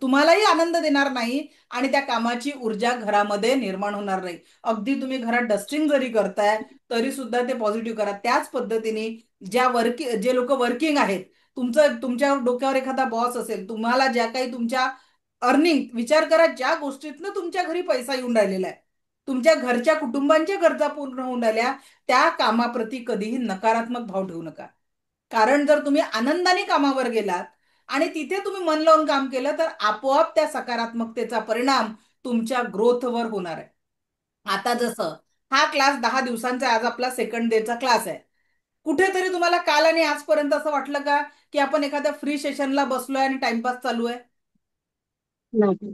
तुम्हालाही आनंद देणार नाही आणि त्या कामाची ऊर्जा घरामध्ये निर्माण होणार नाही. अगदी तुम्ही घरात डस्टिंग जरी करताय तरी सुद्धा ते पॉझिटिव्ह करा. त्याच पद्धतीने जे लोक वर्किंग आहेत, तुमच्या डोक्यावर एखादा बॉस असेल, तुम्हाला ज्या काही तुमच्या अर्निंग, विचार करा ज्या गोष्टीतनं तुमच्या घरी पैसा येऊन राहिलेला आहे, तुमच्या घरच्या कुटुंबांच्या गरजा पूर्ण होऊन राहिल्या, त्या कामाप्रती कधीही नकारात्मक भाव ठेवू नका. कारण जर तुम्ही आनंदाने कामावर गेलात आणि तिथे तुम्ही मन लावून काम केलं तर आपोआप त्या सकारात्मकतेचा परिणाम तुमच्या ग्रोथवर होणार आहे. आता जसं हा क्लास 10 दिवसांचा, आज आपला सेकंड डेचा क्लास आहे. कुठेतरी तुम्हाला काल आणि आजपर्यंत असं वाटलं का की आपण एखाद्या फ्री सेशनला बसलोय आणि टाइमपास चालू आहे? नाही.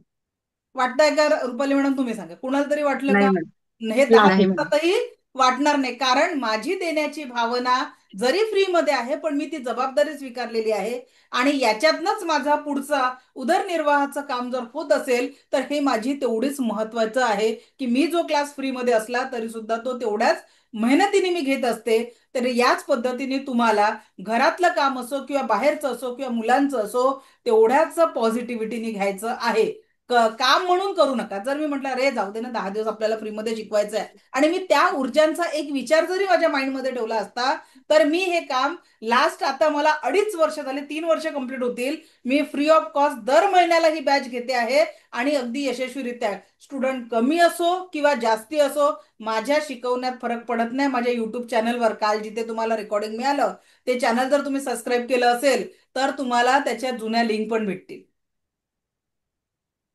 वाटतंय का रुपाली मॅडम? तुम्ही सांगा, कुणाला तरी वाटलं नाही का? मॅडम. हे दहा नाही नाही. मॅडम. दिवसातही वाटणार नाही, कारण माझी देण्याची भावना जरी फ्रीमध्ये आहे पण मी ती जबाबदारी स्वीकारलेली आहे आणि याच्यातनंच माझा पुढचा उदरनिर्वाहाचं काम जर होत असेल तर हे माझी तेवढीच महत्वाचं आहे की मी जो क्लास फ्रीमध्ये असला तरी सुद्धा तो तेवढ्याच मेहनतीने मी घेत असते. तर याच पद्धतीने तुम्हाला घरातलं काम असो किंवा बाहेरचं असो किंवा मुलांचं असो तेवढ्याच पॉझिटिव्हिटीने घ्यायचं आहे. काम म्हणून करू नका. जर मी म्हटलं अरे जाऊ दे ना 10 दिवस आपल्याला फ्रीमध्ये शिकवायचं आहे आणि मी त्या ऊर्जांचा एक विचार जरी माझ्या माइंडमध्ये ठेवला असता तर मी हे काम लास्ट आता मला 2.5 वर्ष झाले, 3 वर्ष कंप्लीट होतील. मी फ्री ऑफ कॉस्ट दर महिन्याला ही बॅच घेते आहे आणि अगदी यशस्वीरित्या स्टुडंट कमी असो किंवा जास्ती असो माझ्या शिकवण्यात फरक पडत नाही. माझ्या युट्यूब चॅनलवर काल जिथे तुम्हाला रेकॉर्डिंग मिळालं ते चॅनल जर तुम्ही सबस्क्राईब केलं असेल तर तुम्हाला त्याच्या जुन्या लिंक पण भेटतील.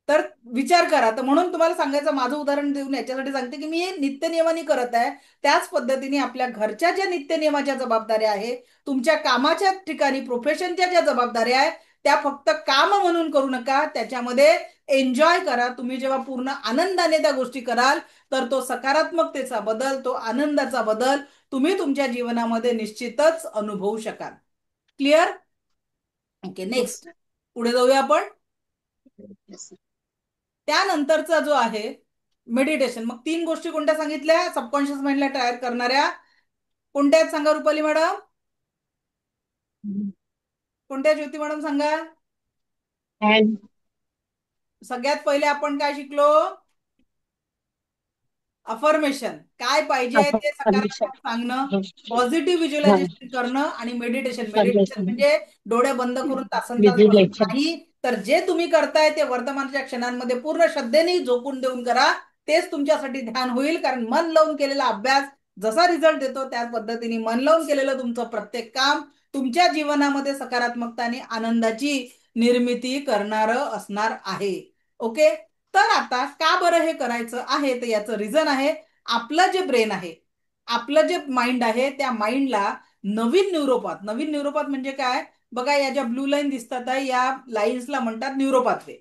तर विचार करा. तर म्हणून तुम्हाला सांगायचं माझं उदाहरण देऊन याच्यासाठी सांगते की मी हे नित्यनियमाने करत आहे. त्याच पद्धतीने आपल्या घरच्या ज्या नित्यनियमाच्या जबाबदाऱ्या आहे, तुमच्या कामाच्या ठिकाणी प्रोफेशनच्या ज्या जबाबदाऱ्या आहे त्या फक्त काम म्हणून करू नका. त्याच्यामध्ये एन्जॉय करा. तुम्ही जेव्हा पूर्ण आनंदाने त्या गोष्टी कराल तर तो सकारात्मकतेचा बदल, तो आनंदाचा बदल तुम्ही तुमच्या जीवनामध्ये निश्चितच अनुभवू शकाल. क्लिअर? Okay, Yes. नेक्स्ट पुढे जाऊया आपण. Yes, sir. त्यानंतरचा जो आहे मेडिटेशन. मग 3 गोष्टी कोणत्या सांगितल्या सबकॉन्शियस माइंडला तयार करणाऱ्या? कोणत्या आहेत सांगा रुपाली मॅडम? कोणत्या ज्योती मॅडम सांगा? And सगळ्यात पहिले आपण काय शिकलो? अफर्मेशन. काय पाहिजे ते affirmation. सकारात्मक सांगणं, Yes. पॉझिटिव्ह हा. व्हिज्युअलायझेशन करणं आणि मेडिटेशन. Meditation Affirmation. म्हणजे डोळे बंद करून तासन तास बसून Visualization. नाही तर जे तुम्ही करताय ते वर्तमानाच्या क्षणांमध्ये पूर्ण श्रद्धेने झोकून देऊन करा. तेच तुमच्यासाठी ध्यान होईल. कारण मन लावून केलेला अभ्यास जसा रिझल्ट देतो त्याच पद्धतीने मन लावून केलेलं तुमचं प्रत्येक काम तुमच्या जीवनामध्ये सकारात्मकता आणि आनंदाची निर्मिती करणारं असणार आहे. ओके. तर आता का बरं हे करायचं आहे तर याचं रिझन आहे आपलं जे ब्रेन आहे, आपलं जे माइंड आहे त्या माइंडला नवीन न्यूरोपाथ म्हणजे काय बघा, या ज्या ब्लू लाईन दिसतात आहे या लाईन्सला म्हणतात न्यूरोपाथवे.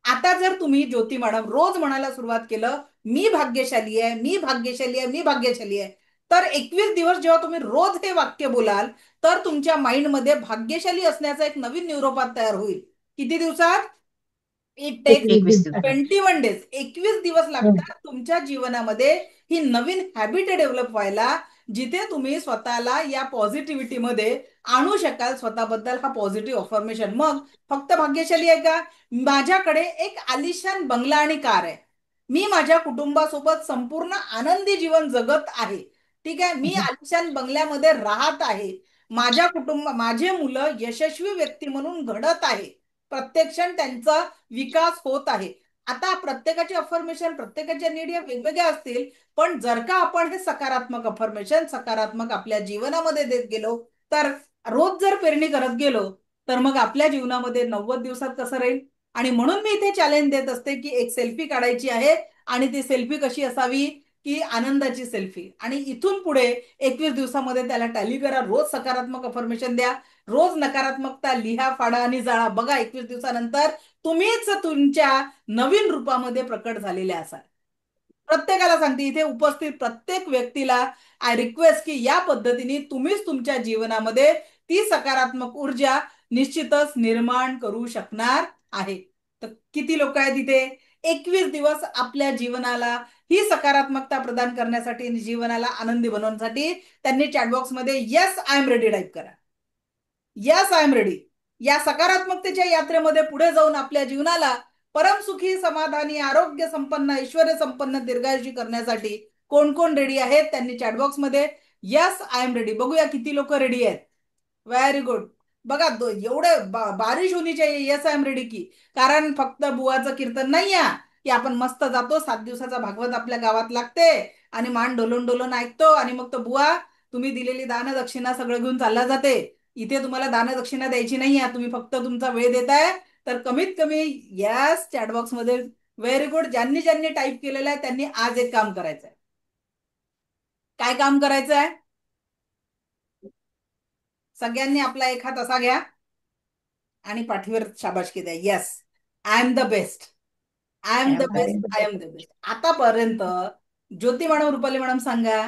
आता जर तुम्ही ज्योती मॅडम रोज म्हणायला सुरुवात केलं मी भाग्यशाली आहे, मी भाग्यशाली आहे, मी भाग्यशाली आहे, तर 21 दिवस जेव्हा तुम्ही रोज हे वाक्य बोलाल तर तुमच्या माइंडमध्ये भाग्यशाली असण्याचा एक नवीन न्यूरोपाथ तयार होईल. किती दिवसात? इट टेक्स 21 दिवस. 21 डेज. 21 दिवस लागतात तुमच्या जीवनामध्ये ही नवीन हॅबिट डेव्हलप व्हायला, जिथे तुम्ही स्वतःला या पॉझिटिव्हिटीमध्ये आणू शकाल. स्वतःबद्दल हा पॉझिटिव्ह अफर्मेशन. मग फक्त भाग्यशाली आहे का? माझ्याकडे एक आलिशान बंगला आणि कार आहे, मी माझ्या कुटुंबासोबत संपूर्ण आनंदी जीवन जगत आहे. ठीक आहे, मी आलिशान बंगल्यामध्ये राहत आहे, माझे मुलं यशस्वी व्यक्ती म्हणून घडत आहे, प्रत्येक क्षण त्यांचा विकास होत आहे. आता प्रत्येकाचे अफर्मेशन प्रत्येकाच्या नीड या वेगवेगळ्या असतील, पण जर का आपण हे सकारात्मक अफर्मेशन सकारात्मक आपल्या जीवनामध्ये देत गेलो तर रोज जर पेरणी करत गेलो तर मग आपल्या जीवनामध्ये 90 दिवसात कसं राहील. आणि म्हणून मी इथे चॅलेंज देत असते की एक सेल्फी काढायची आहे आणि ती सेल्फी कशी असावी की आनंदाची सेल्फी. आणि इथून पुढे 21 दिवसामध्ये त्याला टॅली करा. रोज सकारात्मक अफर्मेशन द्या, रोज नकारात्मकता लिहा, फाडा आणि जाळा. बघा 21 दिवसानंतर तुम्हीच तुमच्या नवीन रूपामध्ये प्रकट झालेले असाल. प्रत्येकाला सांगते, इथे उपस्थित प्रत्येक व्यक्तीला आय रिक्वेस्ट की या पद्धतीने तुम्हीच तुमच्या जीवनामध्ये ती सकारात्मक ऊर्जा निश्चितच निर्माण करू शकणार आहे. तर किती लोक आहेत इथे? 21 दिवस आपल्या जीवनाला ही सकारात्मकता प्रदान करण्यासाठी आणि जीवनाला आनंदी बनवण्यासाठी त्यांनी चॅटबॉक्समध्ये yes I am ready type करा. Yes I am ready. या सकारात्मकतेच्या यात्रेमध्ये पुढे जाऊन आपल्या जीवनाला परमसुखी, समाधानी, आरोग्य संपन्न, ऐश्वर्य संपन्न, दीर्घायुषी करण्यासाठी कोण कोण रेडी आहेत त्यांनी चॅटबॉक्समध्ये यस आय एम रेडी. बघूया किती लोक रेडी आहेत. Very good. बघा एवढे बारिश होनी चाहिए यस आय एम रेडी की. कारण फक्त बुवाचं कीर्तन नाही आहे की आपण मस्त जातो 7 दिवसाचा भागवत आपल्या गावात लागते आणि मान डोलून डोलून ऐकतो आणि मग तो बुवा तुम्ही दिलेली दान दक्षिणा सगळं घेऊन चालला जाते. इथे तुम्हाला दान दक्षिणा द्यायची नाही आहे, तुम्ही फक्त तुमचा वेळ देताय. तर कमीत कमी यस चॅटबॉक्स मध्ये व्हेरी गुड. ज्यांनी ज्यांनी टाईप केलेलं आहे त्यांनी आज एक काम करायचं आहे. काय काम करायचं आहे? सगळ्यांनी आपला एक हात असा घ्या आणि पाठीवर शाबासकी द्या. Yes I am the best, I am the best, I am the best. आतापर्यंत ज्योती मॅडम, रुपाली मॅडम सांगा,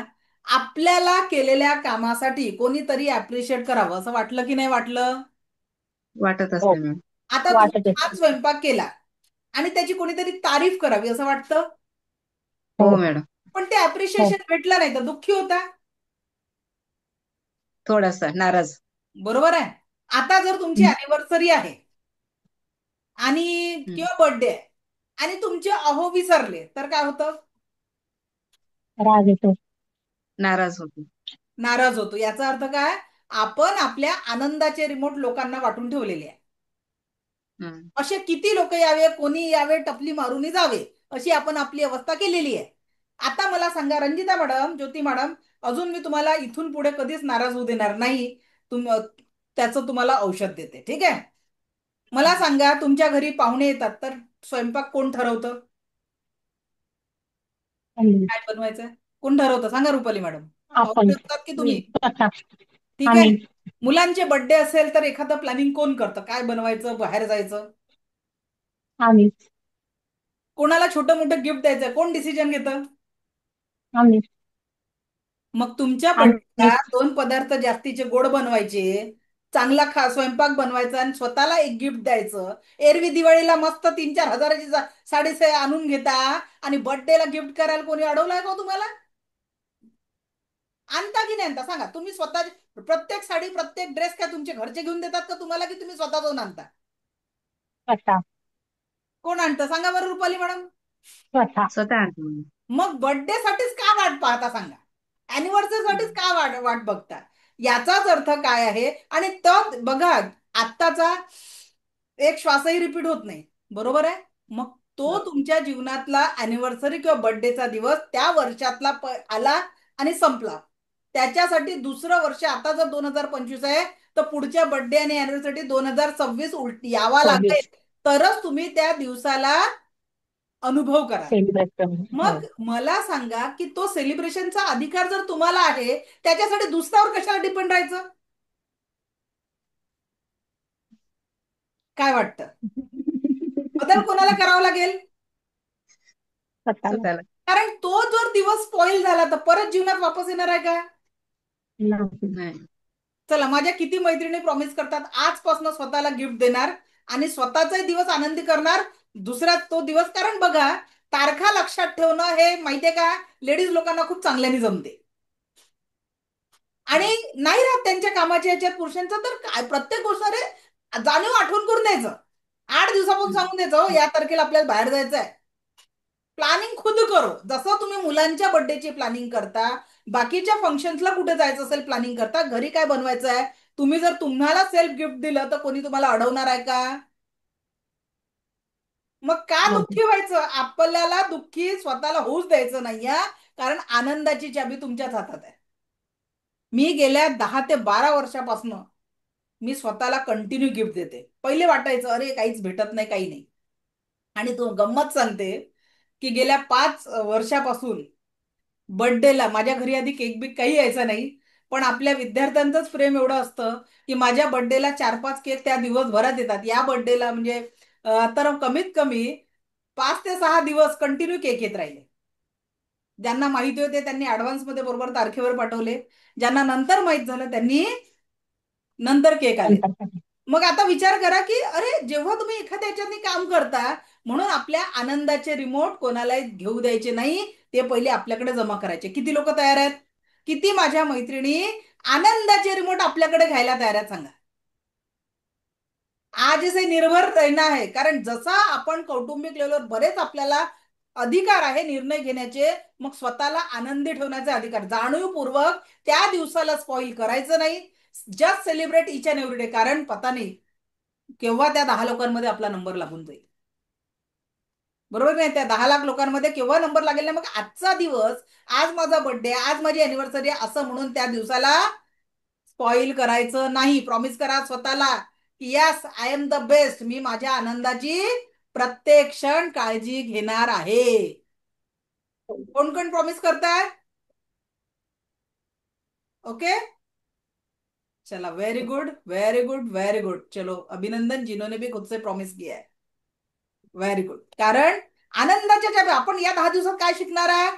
आपल्याला केलेल्या कामासाठी कोणीतरी अप्रिशिएट करावं असं वाटलं की नाही वाटलं? वाटत हो, असते मॅम. आता तुम्ही वाटत छान असते. स्वयंपाक केला आणि त्याची कोणीतरी तारीफ करावी असं वाटतं, हो, हो मॅडम. पण ते हो, अप्रिशिएशन भेटलं नाही तर दुःखी होता, थोडासा नाराज. बरोबर आहे. आता जर तुमची हं, अॅनिव्हर्सरी आहे आणि हम्म. किंवा बर्थडे आहे आणि तुमचे अहो विसरले तर काय होतं? राग येतो. नाराज होतो. नाराज होतो. याचा अर्थ काय? आपण आपल्या आनंदाचे रिमोट लोकांना वाटून ठेवलेले आहे. हम्म. असे किती लोक यावे, कोणी यावे, टपली मारूनही जावे, अशी आपण आपली अवस्था केलेली आहे. आता मला सांगा रंजिता मॅडम, ज्योती मॅडम, अजून मी तुम्हाला इथून पुढे कधीच नाराज होऊ देणार नाही. तुम त्याचं तुम्हाला औषध देते, ठीक आहे? मला सांगा, तुमच्या घरी पाहुणे येतात तर स्वयंपाक कोण ठरवतं? आम्ही काय बनवायचंय कोण ठरवतं? सांगा रुपाली मॅडम. आपण पाहुणे येतात की मी. तुम्ही? स्वतः ठीक आहे. आम्ही मुलांचे बर्थडे असेल तर एखादं प्लॅनिंग कोण करतं? काय बनवायचं, बाहेर जायचं? आम्ही कोणाला छोटं मोठं गिफ्ट द्यायचं कोण डिसिजन घेतं? आम्ही मग तुमच्या आम्ही बर्थडेला 2 पदार्थ जास्तीचे गोड बनवायचे, चांगला स्वयंपाक बनवायचा आणि स्वतःला एक गिफ्ट द्यायचं. एरवी दिवाळीला मस्त 3-4 हजाराची साडी आणून घेता आणि बर्थडेला गिफ्ट करायला कोणी अडवलंय का हो तुम्हाला? आणता की नाही आणता सांगा? तुम्ही स्वतः प्रत्येक साडी, प्रत्येक ड्रेस काय तुमचे घरचे घेऊन देतात का तुम्हाला, की तुम्ही स्वतः जाऊन आणता? स्वतः कोण आणतं सांगा बरं रुपाली मॅडम? स्वतः स्वतः आणतो मॅम. मग बर्थडे साठीच का वाट पाहता सांगा? अॅनिव्हर्सरी साठीच का वाट वाट बघता? याचाच अर्थ काय आहे? आणि तो बघा, आत्ताचा एक श्वासही रिपीट होत नाही, बरोबर आहे? मग तो तुमच्या जीवनातला अॅनिव्हर्सरी किंवा बर्थडेचा दिवस त्या वर्षातला आला आणि संपला. त्याच्यासाठी दुसरं वर्ष आता जर 2025 आहे तर पुढच्या बर्थडे आणि अॅनिव्हर्सरी 2026 यावा लागेल, 26 तरच तुम्ही त्या दिवसाला अनुभव करा. सेलिब्रेट करून. हो, मग मला सांगा की तो सेलिब्रेशनचा अधिकार जर तुम्हाला आहे, त्याच्यासाठी दुसऱ्यावर कशाला डिपेंड राहायचं? काय वाटतं? बदल कोणाला करावा लागेल? स्वतःला स्वतःला. कारण तो जर दिवस स्पॉइल झाला तर परत जीवनात वापस येणार आहे का? नाही. नाही. चला, माझ्या किती मैत्रिणी प्रॉमिस करतात आजपासून स्वतःला गिफ्ट देणार आणि स्वतःचाही दिवस आनंदी करणार दुसरा तो दिवस. कारण बघा, तारखा लक्षात ठेवणं हे माहितीये का, लेडीज लोकांना खूप चांगल्याने जमते आणि नाही राहत त्यांच्या कामाच्या ह्याच्यात पुरुषांचं तर काय प्रत्येक गोष्ट अरे जाणीव आठवण करून द्यायचं. 8 दिवसापासून हम्म. सांगून द्यायचं, हो या तारखेला आपल्याला बाहेर जायचं आहे. प्लॅनिंग खुद करो. जसं तुम्ही मुलांच्या बर्थडेची प्लॅनिंग करता, बाकीच्या फंक्शन्सला कुठे जायचं असेल प्लॅनिंग करता, घरी काय बनवायचं आहे, तुम्ही जर तुम्हाला सेल्फ गिफ्ट दिलं तर कोणी तुम्हाला अडवणार आहे का? मग का नाही. दुःखी व्हायचं? आपल्याला दुःखी स्वतःला होऊच द्यायचं नाहीये, कारण आनंदाची चाबी तुमच्याच हातात आहे. मी गेल्या 10 ते 12 वर्षापासून मी स्वतःला कंटिन्यू गिफ्ट देते. पहिले वाटायचं अरे काहीच भेटत नाही, काही नाही. आणि तो गंमत सांगते की गेल्या 5 वर्षापासून बर्थडेला माझ्या घरी आधी केक बिक काही यायचा नाही, पण आपल्या विद्यार्थ्यांचंच प्रेम एवढं असतं की माझ्या बर्थडेला 4-5 केक त्या दिवसभरात येतात. या बर्थडेला म्हणजे तर कमीत कमी 5 ते 6 दिवस कंटिन्यू केक येत राहिले. ज्यांना माहिती होते त्यांनी ऍडव्हान्स मध्ये बरोबर तारखेवर पाठवले, ज्यांना नंतर माहित झालं त्यांनी नंतर केक आले. नंतर कधी. मग आता विचार करा की अरे जेव्हा तुम्ही एखाद्या ह्याच्यानी काम करता, म्हणून आपल्या आनंदाचे रिमोट कोणालाही घेऊ द्यायचे नाही, ते पहिले आपल्याकडे जमा करायचे. किती लोक तयार आहेत? किती माझ्या मैत्रिणी आनंदाचे रिमोट आपल्याकडे घ्यायला तयार आहेत सांगा? आज से निर्भर रहना है. कारण जसा आपण कौटुंबिक लेवलवर बरेच आपल्याला अधिकार आहे निर्णय घेण्याचे, मग स्वतःला आनंदी ठेवण्याचे अधिकार जाणीवपूर्वक त्या दिवसाला स्पॉइल करायचं नाही. Just celebrate each and every day. कारण पता नाही केव्हा त्या 10 लोकांमध्ये आपला नंबर लागून जाईल, बरोबर नाही? त्या 10 लाख लोकांमध्ये केव्हा नंबर लागेल ना. मग आजचा दिवस, आज माझा बर्थडे, आज माझी अॅनिव्हर्सरी असं म्हणून त्या दिवसाला स्पॉइल करायचं नाही. प्रॉमिस करा स्वतःला की yes I am the best. मी माझ्या आनंदाची प्रत्येक क्षण काळजी घेणार आहे. कोण कोण प्रॉमिस करताय? ओके, चला, very good, very good, very good. चलो, अभिनंदन जिन्होंने भी खुद से प्रॉमिस किया है. Very good. कारण आनंदाच्या आपण या 10 दिवसात काय शिकणार आहे?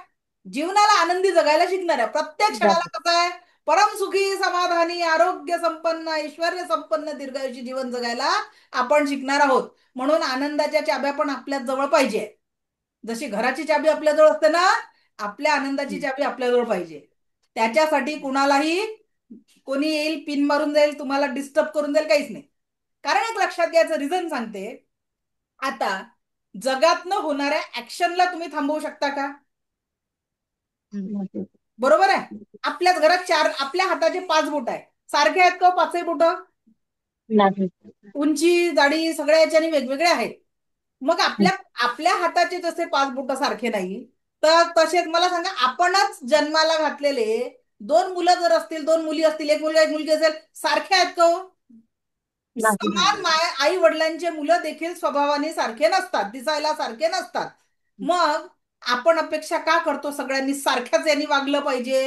जीवनाला आनंदी जगायला शिकणार आहे. प्रत्येक क्षणाला बरोबर. कसं आहे, परम सुखी, समाधानी, आरोग्य संपन्न, ऐश्वर्य संपन्न दीर्घायुषी जीवन जगायला आपण शिकणार आहोत. म्हणून आनंदाच्या चाब्या पण आपल्या जवळ पाहिजे. जशी घराची चाबी आपल्याजवळ असते ना, आपल्या आनंदाची चाबी आपल्याजवळ पाहिजे. त्याच्यासाठी कुणालाही कोणी येईल, पिन मारून जाईल, तुम्हाला डिस्टर्ब करून जाईल, काहीच नाही. कारण एक लक्षात घ्यायचं रिझन सांगते. आता जगातनं होणाऱ्या ऍक्शनला तुम्ही थांबवू शकता का? नाही. बरोबर आहे. आपल्याच घरात आपल्या हाताचे 5 बोट आहे, सारखे आहेत का 5ही बोट? नाही. उंची, जाडी सगळ्या याच्याने वेगवेगळे आहेत. मग आपल्या आपल्या हाताचे जसे 5 बोट सारखे नाही, तर तसेच मला सांगा, आपणच जन्माला घातलेले 2 मुलं जर असतील, 2 मुली असतील, एक मुलगा एक मुलगी असेल, सारखे आहेत का हो? नाही. समान आई वडिलांचे मुलं देखील स्वभावाने सारखे नसतात, दिसायला सारखे नसतात. मग आपण अपेक्षा का करतो सगळ्यांनी सारख्याच यांनी वागलं पाहिजे?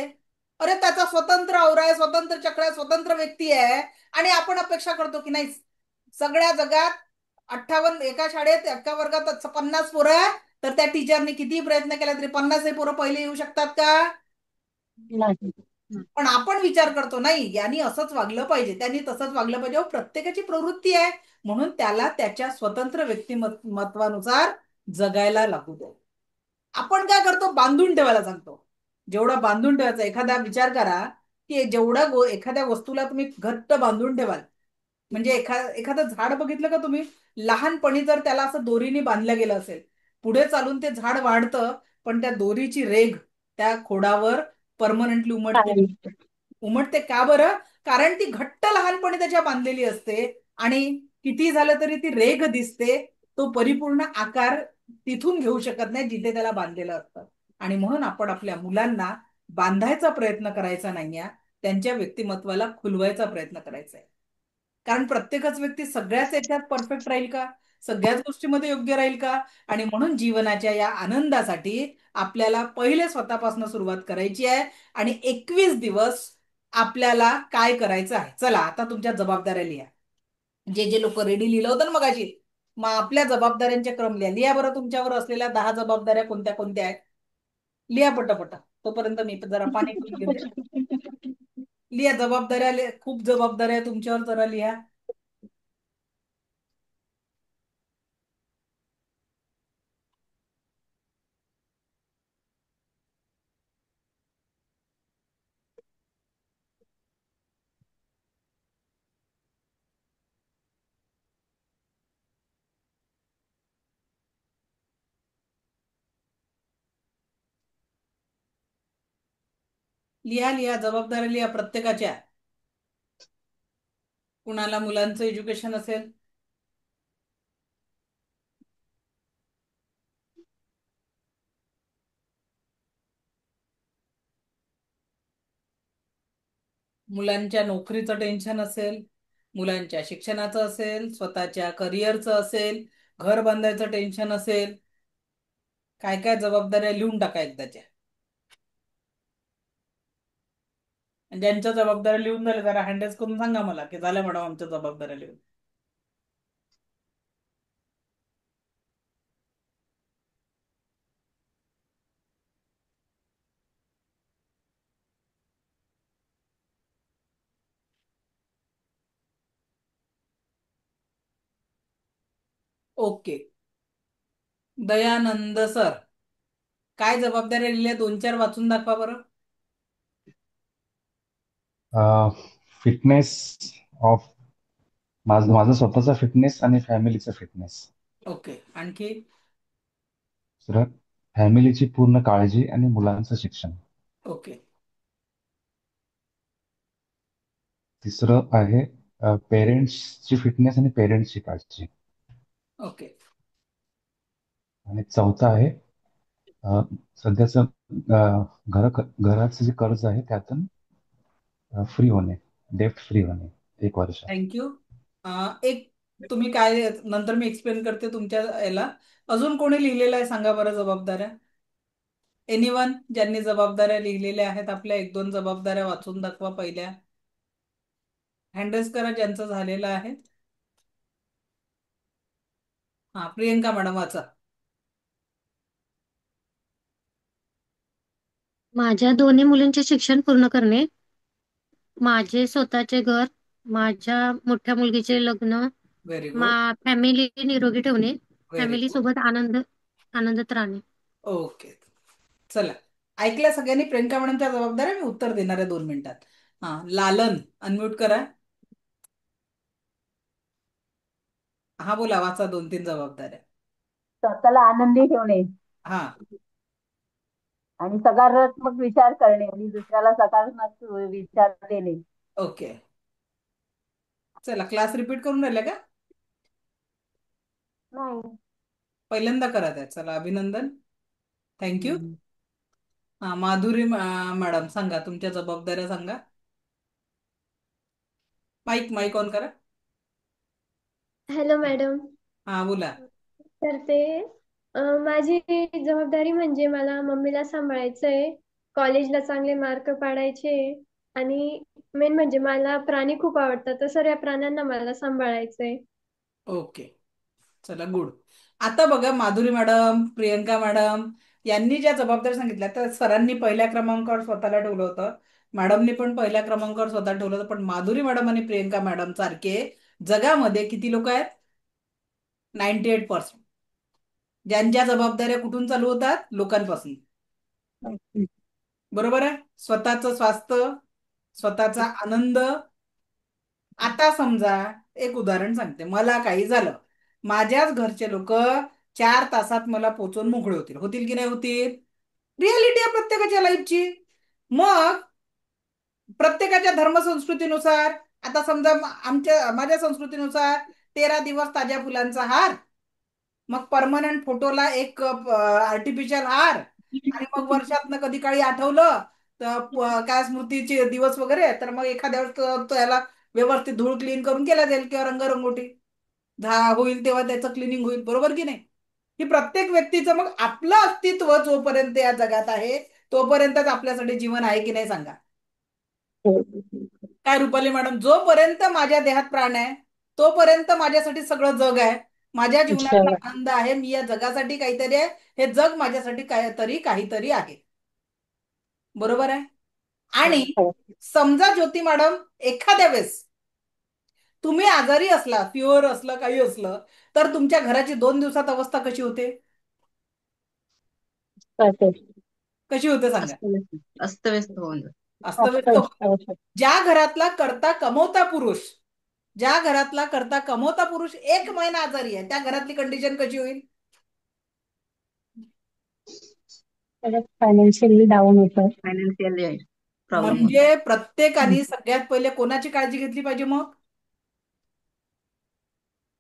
अरे त्याचा स्वतंत्र औरा आहे, स्वतंत्र चक्र आहे, स्वतंत्र व्यक्ती आहे, आणि आपण अपेक्षा करतो की नाही सगळ्या जगात 58 एका शाळेत एका वर्गात 50 पोरं आहे, तर त्या टीचरने किती प्रयत्न केला तरी 50 पोरं पहिले येऊ शकतात का? नाही. पण आपण विचार करतो नाही यांनी असंच वागलं पाहिजे, त्यांनी तसंच वागलं पाहिजे. प्रत्येकाची प्रवृत्ती आहे, म्हणून त्याला त्याच्या स्वतंत्र व्यक्तिमत्वानुसार जगायला लागू दे. आपण काय करतो, बांधून ठेवायला सांगतो. जेवढा बांधून ठेवायचा, एखादा विचार करा की जेवढा एखाद्या वस्तूला तुम्ही घट्ट बांधून ठेवाल, म्हणजे एखादं झाड बघितलं का तुम्ही, लहानपणी जर त्याला असं दोरीने बांधलं गेलं असेल, पुढे चालून ते झाड वाढतं, पण त्या दोरीची रेघ त्या खोडावर परमनंटली उमटते. काय? उमटते का बरं? कारण ती घट्ट लहानपणी त्याच्या बांधलेली असते, आणि किती झालं तरी ती रेघ दिसते. तो परिपूर्ण आकार तिथून घेऊ शकत नाही जिथे त्याला बांधलेलं असतं. आणि म्हणून आपण आपल्या मुलांना बांधायचा प्रयत्न करायचा नाहीये, त्यांच्या व्यक्तिमत्वाला खुलवायचा प्रयत्न करायचा आहे. कारण प्रत्येकच व्यक्ती सगळ्याच याच्यात परफेक्ट राहील का? सगळ्याच गोष्टीमध्ये योग्य राहील का? आणि म्हणून जीवनाच्या या आनंदासाठी आपल्याला पहिले स्वतःपासून सुरुवात करायची आहे. आणि 21 दिवस आपल्याला काय करायचं आहे. चला आता तुमच्या जबाबदाऱ्या लिहा. जे जे लोक रेडी लिहिलं होतं ना मगाशी, मग आपल्या जबाबदाऱ्यांचे क्रम लिहा. लिहा बरं, तुमच्यावर असलेल्या 10 जबाबदाऱ्या कोणत्या कोणत्या आहेत. लिहा पटापट. तोपर्यंत मी जरा पाणी पिऊन घेते. लिहा जबाबदाऱ्या, खूप जबाबदाऱ्या आहे तुमच्यावर, जरा लिहा. लिहा लिहा जबाबदाऱ्या लिहा प्रत्येकाच्या. कुणाला मुलांचं एज्युकेशन असेल, मुलांच्या नोकरीचं टेन्शन असेल, मुलांच्या शिक्षणाचं असेल, स्वतःच्या करिअरचं असेल, घर बांधायचं टेन्शन असेल, काय काय जबाबदाऱ्या लिहून टाका एकदाच्या. आणि ज्यांच्या जबाबदाऱ्या लिहून झाल्या जरा हँडल्स करून सांगा मला की झाल्या मॅडम आमच्या जबाबदाऱ्या लिहून. ओके. दयानंद सर, काय जबाबदाऱ्या लिहिल्या 2-4 वाचून दाखवा बरं. फिटनेस ऑफ माझं स्वतःचा फिटनेस आणि फॅमिलीचा फिटनेस. ओके, आणखी? दुसरं फॅमिलीची पूर्ण काळजी आणि मुलांचं शिक्षण. ओके. तिसरं आहे पेरेंट्सची फिटनेस आणि पेरेंट्सची काळजी. ओके. आणि चौथं आहे सध्याचं घराचं जे कर्ज आहे त्यातून फ्री होणे, डेप्ट फ्री होणे 1 वर्ष. थँक्यू. एक तुम्ही काय, नंतर मी एक्सप्लेन करते तुमच्या याला. अजून कोणी लिहिलेलं आहे सांगा बरं जबाबदाऱ्या. एनीवन ज्यांनी जबाबदाऱ्या लिहिलेल्या आहेत आपल्या, 1-2 जबाबदाऱ्या वाचून दाखवा पहिल्या. हँडल्स करा ज्यांचं झालेलं आहे. हा, प्रियंका मॅडम वाचा. माझ्या दोन्ही मुलींचे शिक्षण पूर्ण करणे, माझे स्वतःचे घर, माझ्या मोठ्या मुलगीचे लग्न, व्हेरी गुड. फॅमिली निरोगी ठेवणे, व्हेरी फॅमिली गुड. सोबत आनंदात राहणे. ओके. चला, ऐकल्या सगळ्यांनी प्रियंका मॅडमच्या जबाबदाऱ्या. मी उत्तर देणार आहे 2 मिनिटात. हा, लालन अनम्यूट करा. हा बोला, वाचा 2-3 जबाबदाऱ्या. स्वतःला आनंदी ठेवणे हा, आणि सकारात्मक विचार करणे आणि दुसऱ्याला सकारात्मक विचार देणे. ओके. चला, क्लास रिपीट करून राहिल्या का? नाही. पहिल्यांदा करत आहे. चला, अभिनंदन. थँक्यू. हम्म. हा, माधुरी मॅडम सांगा, तुमच्या जबाबदाऱ्या सांगा. माईक माईक ऑन करा. Hello madam. हा बोला. तर ते माझी जबाबदारी म्हणजे मला मम्मीला सांभाळायचंय, कॉलेजला चांगले मार्क पाडायचे आणि मेन म्हणजे मला प्राणी खूप आवडतात, तर सर्व प्राण्यांना मला सांभाळायचंय. ओके. चला, गुड. आता बघा, माधुरी मॅडम, प्रियंका मॅडम यांनी ज्या जबाबदाऱ्या सांगितल्या, तर सरांनी पहिल्या क्रमांकावर स्वतःला ठेवलं होतं, मॅडमनी पण पहिल्या क्रमांकावर स्वतः ठेवलं होतं. पण माधुरी मॅडम आणि प्रियंका मॅडम सारखे जगामध्ये किती लोक आहेत? 98%. ज्यांच्या जबाबदाऱ्या कुठून चालू होतात? लोकांपासून. बरोबर आहे. स्वतःचं स्वास्थ्य, स्वतःचा आनंद. आता समजा, एक उदाहरण सांगते. मला काही झालं, माझ्याच घरचे लोक 4 तासात मला पोचून मोकळे होतील. होतील की नाही होतील? रियालिटी आहे प्रत्येकाच्या लाईफची. मग प्रत्येकाच्या धर्मसंस्कृतीनुसार, आता समजा माझ्या संस्कृतीनुसार 13 दिवस ताज्या फुलांचा हार, मग परमनंट फोटोला एक आर्टिफिशियल हार, आणि मग वर्षातनं कधी काळी आठवलं तर काय स्मृतीचे दिवस वगैरे, तर मग एखाद्या वेळेस त्याला व्यवस्थित धूळ क्लीन करून केला जाईल, किंवा रंगरंगोटी होईल तेव्हा त्याचं क्लिनिंग होईल. बरोबर की नाही? ही प्रत्येक व्यक्तीचं, मग आपलं अस्तित्व जोपर्यंत या जगात आहे तोपर्यंतच आपल्यासाठी जीवन आहे की नाही सांगा. काय रुपाली मॅडम? जोपर्यंत माझ्या देहात प्राण आहे तोपर्यंत माझ्यासाठी सगळं जग आहे. माझ्या जीवनातला आनंद आहे. मी या जगासाठी काहीतरी आहे. हे जग माझ्यासाठी काहीतरी आहे. बरोबर आहे. आणि समजा ज्योती मॅडम, एखाद्या वेळेस तुम्ही आजारी असला, फिवर असलं, काही असलं, तर तुमच्या घराची 2 दिवसात अवस्था कशी होते? कशी होते सांगा? अस्तव्यस्त होऊन जात. अस्तव्यस्त. ज्या घरातला करता कमवता पुरुष, ज्या घरातला करता कमवता पुरुष 1 महिना आजारी आहे, त्या घरातली कंडिशन कशी होईल? फायनान्शियली डाऊन होतं. फायनान्शियल प्रॉब्लेम होतो. म्हणजे प्रत्येकाने सगळ्यात पहिले कोणाची काळजी घेतली पाहिजे? मग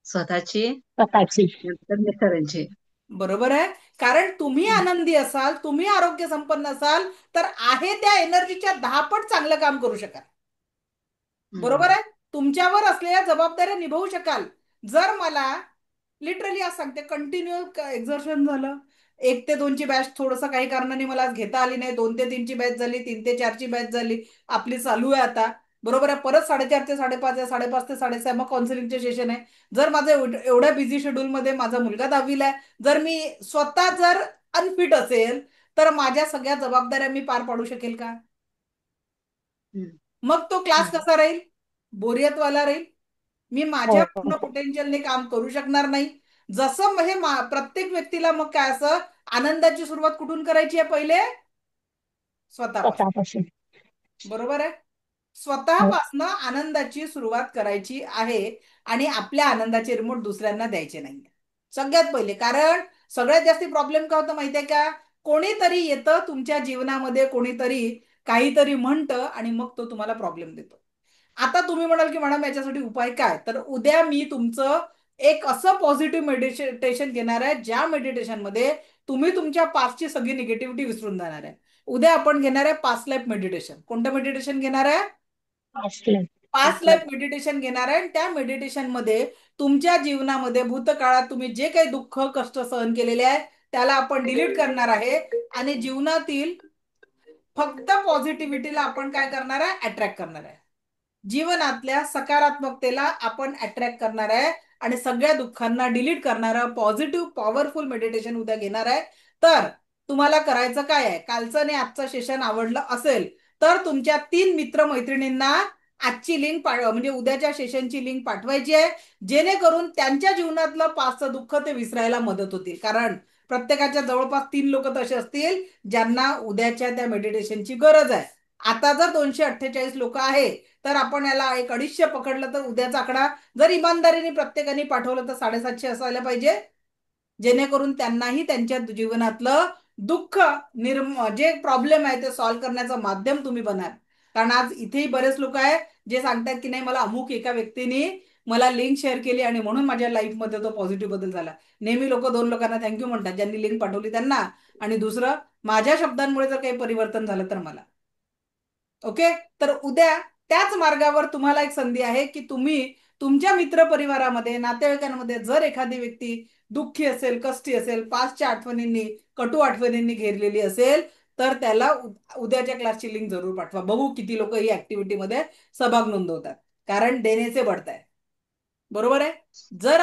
स्वतःची, स्वतःची. नंतर मिस्टरांची. बरोबर आहे. कारण तुम्ही आनंदी असाल, तुम्ही आरोग्य संपन्न असाल, तर आहे त्या एनर्जीच्या 10 पट चांगलं काम करू शकाल. बरोबर आहे. तुमच्यावर असलेल्या जबाबदाऱ्या निभावू शकाल. जर मला लिटरली आज सांगते, कंटिन्यू एक्झर्शन झालं, 1 ते 2 ची बॅच थोडंसं काही कारणाने मला आज घेता आली नाही, 2 ते 3 ची बॅच झाली, 3 ते 4 ची बॅच झाली, आपली चालू आहे आता. बरोबर आहे. परत 4:30 ते 5:30 आहे, 5:30 ते 6:30 मग काउन्सिलिंगचे सेशन आहे. जर माझं एवढ्या बिझी शेड्यूलमध्ये माझा मुलगा 10वीला आहे, जर मी स्वतः जर अनफिट असेल, तर माझ्या सगळ्या जबाबदाऱ्या मी पार पाडू शकेल का? मग तो क्लास कसा राहील? बोरियतवाला राहील. मी माझ्या पूर्ण पोटेन्शियलने काम करू शकणार नाही. जसं हे प्रत्येक व्यक्तीला, मग काय असं, आनंदाची सुरुवात कुठून करायची आहे? पहिले स्वतःपासून. बरोबर आहे. स्वतःपासनं आनंदाची सुरुवात करायची आहे, आणि आपल्या आनंदाचे रिमोट दुसऱ्यांना द्यायचे नाही सगळ्यात पहिले. कारण सगळ्यात जास्त प्रॉब्लेम काय होतं माहितीये का? कोणीतरी येतं तुमच्या जीवनामध्ये, कोणीतरी काहीतरी म्हणतं, आणि मग तो तुम्हाला प्रॉब्लेम देतो. आता तुम्ही म्हणाल की मॅडम याच्यासाठी उपाय काय? तर उद्या मी तुमचं एक असं पॉझिटिव्ह मेडिटेशन घेणार आहे, ज्या मेडिटेशनमध्ये तुम्ही तुमच्या पास्टची सगळी निगेटिव्हिटी विसरून जाणार आहे. उद्या आपण घेणार आहे पास्ट लाईफ मेडिटेशन. कोणतं मेडिटेशन घेणार आहे? पास्ट लाईफ मेडिटेशन घेणार आहे. त्या मेडिटेशन मध्ये तुमच्या जीवनामध्ये भूतकाळात तुम्ही जे काही दुःख, कष्ट सहन केलेले आहे त्याला आपण डिलीट करणार आहे, आणि जीवनातील फक्त पॉझिटिव्हिटीला आपण काय करणार आहे? अट्रॅक्ट करणार आहे. जीवनातल्या सकारात्मकतेला आपण अट्रॅक्ट करणार आहे, आणि सगळ्या दुःखांना डिलीट करणारं पॉझिटिव्ह पॉवरफुल मेडिटेशन उद्या घेणार आहे. तर तुम्हाला करायचं काय आहे, कालचं आणि आजचं सेशन आवडलं असेल तर तुमच्या 3 मित्रमैत्रिणींना आजची लिंक म्हणजे उद्याच्या सेशनची लिंक पाठवायची आहे, जेणेकरून त्यांच्या जीवनातलं पाचचं दुःख ते विसरायला मदत होतील. कारण प्रत्येकाच्या जवळपास 3 लोक तसे असतील ज्यांना उद्याच्या त्या मेडिटेशनची गरज आहे. आता जर 248 लोक आहे तर आपण याला 250 पकडलं तर उद्याचा आकडा जर इमानदारीने प्रत्येकाने पाठवलं तर 750 असायला पाहिजे, जेणेकरून त्यांनाही त्यांच्या जीवनातलं दुःख जे प्रॉब्लेम आहे ते सॉल्व्ह करण्याचं माध्यम तुम्ही बनाल. कारण आज इथेही बरेच लोक आहे जे सांगतात की नाही मला अमुक एका व्यक्तीने मला लिंक शेअर केली आणि म्हणून माझ्या लाईफमध्ये तो पॉझिटिव्ह बदल झाला. नेहमी लोक 2 लोकांना थँक्यू म्हणतात, ज्यांनी लिंक पाठवली त्यांना, आणि दुसरं माझ्या शब्दांमुळे जर काही परिवर्तन झालं तर मला. ओके, तर उद्या त्याच मार्गावर तुम्हाला एक संधी आहे की तुम्ही तुमच्या मित्रपरिवारामध्ये, नातेवाईकांमध्ये जर एखादी व्यक्ती दुःखी असेल, कष्टी असेल, पास्टच्या आठवणींनी, कटू आठवणींनी घेरलेली असेल तर त्याला उद्याच्या क्लासची लिंक जरूर पाठवा. बघू किती लोक ही ऍक्टिव्हिटीमध्ये सहभाग नोंदवतात, कारण देण्याचे बढत आहे. बरोबर आहे. जर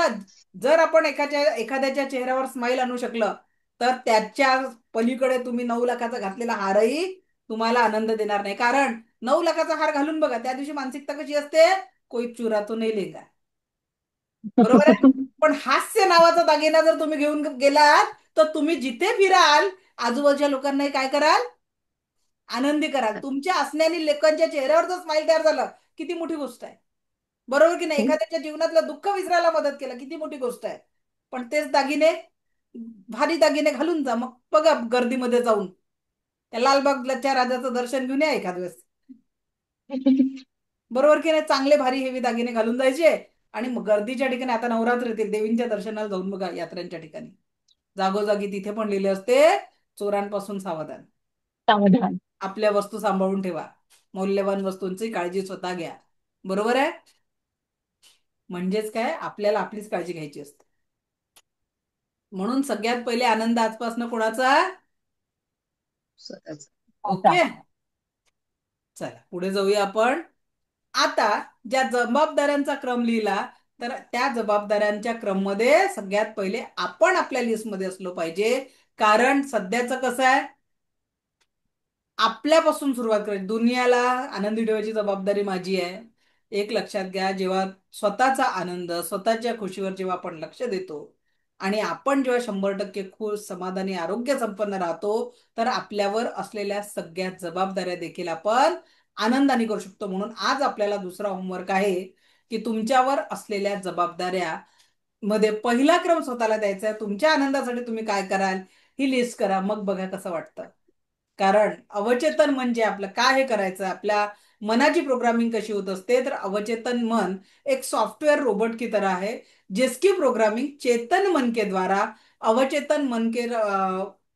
जर आपण एखाद्याच्या चेहऱ्यावर स्माईल आणू शकलं तर त्याच्या पलीकडे तुम्ही 9 लाखाचा घातलेला हारही तुम्हाला आनंद देणार नाही. कारण 9 लाखाचा हार घालून बघा, त्या दिवशी मानसिकता कशी असते, कोई चुरा तो नाही लेगा. बरोबर आहे. पण हास्य नावाचा दागिना जर तुम्ही घेऊन गेलात तर तुम्ही जिथे फिराल आजूबाजूच्या लोकांनाही काय कराल, आनंदी कराल. तुमच्या असण्याने लोकांच्या चेहऱ्यावर जर स्माईल तयार झालं किती मोठी गोष्ट आहे. बरोबर की नाही. एखाद्याच्या जीवनातलं दुःख विसरायला मदत केलं किती मोठी गोष्ट आहे. पण तेच दागिने, भारी दागिने घालून जा, मग बघा गर्दीमध्ये जाऊन त्या लालबागच्या राजाचं दर्शन घेऊन या एखाद वेळेस. बरोबर की नाही. चांगले भारी हेवी दागिने घालून जायचे आणि मग गर्दीच्या ठिकाणी, आता नवरात्र येतील, देवींच्या दर्शनाला जाऊन बघा, यात्रांच्या ठिकाणी जागोजागी तिथे पण लिहिले असते चोरांपासून सावधान, सावधान. आपल्या वस्तू सांभाळून ठेवा, मौल्यवान वस्तूंची काळजी स्वतः घ्या. बरोबर आहे. म्हणजेच काय, आपल्याला आपलीच काळजी घ्यायची असते. म्हणून सगळ्यात पहिले आनंद आजपासून कोणाचा, स्वतःच. ओके. चला पुढे जाऊया आपण. आता ज्या जबाबदाऱ्यांचा क्रम लिहिला तर त्या जबाबदाऱ्यांच्या क्रम मध्ये सगळ्यात पहिले आपण आपल्या लिस्टमध्ये असलो पाहिजे. कारण सध्याचं कसं आहे, आपल्यापासून सुरुवात करायची. दुनियाला आनंदी ठेवायची जबाबदारी माझी आहे. एक लक्षात घ्या, जेव्हा स्वतःचा आनंद, स्वतःच्या खुशीवर जेव्हा आपण लक्ष देतो आणि आपण जेव्हा 100% खुश, समाधानी, आरोग्य संपन्न राहतो तर आपल्यावर असलेल्या सगळ्या जबाबदाऱ्या देखील आपण आनंदाने करू शकतो. म्हणून आज आपल्याला दुसरा होमवर्क आहे की तुमच्यावर असलेल्या जबाबदाऱ्या मध्ये पहिला क्रम स्वतःला द्यायचा आहे. तुमच्या आनंदासाठी तुम्ही काय कराल ही लिस्ट करा, मग बघा कसं वाटतं. कारण अवचेतन म्हणजे आपलं काय हे करायचं, आपल्या मनाची प्रोग्रामिंग कशी होत असते, तर अवचेतन मन एक सॉफ्टवेयर रोबोट की तरह है जिसकी प्रोग्रामिंग चेतन मन के द्वारा अवचेतन मन के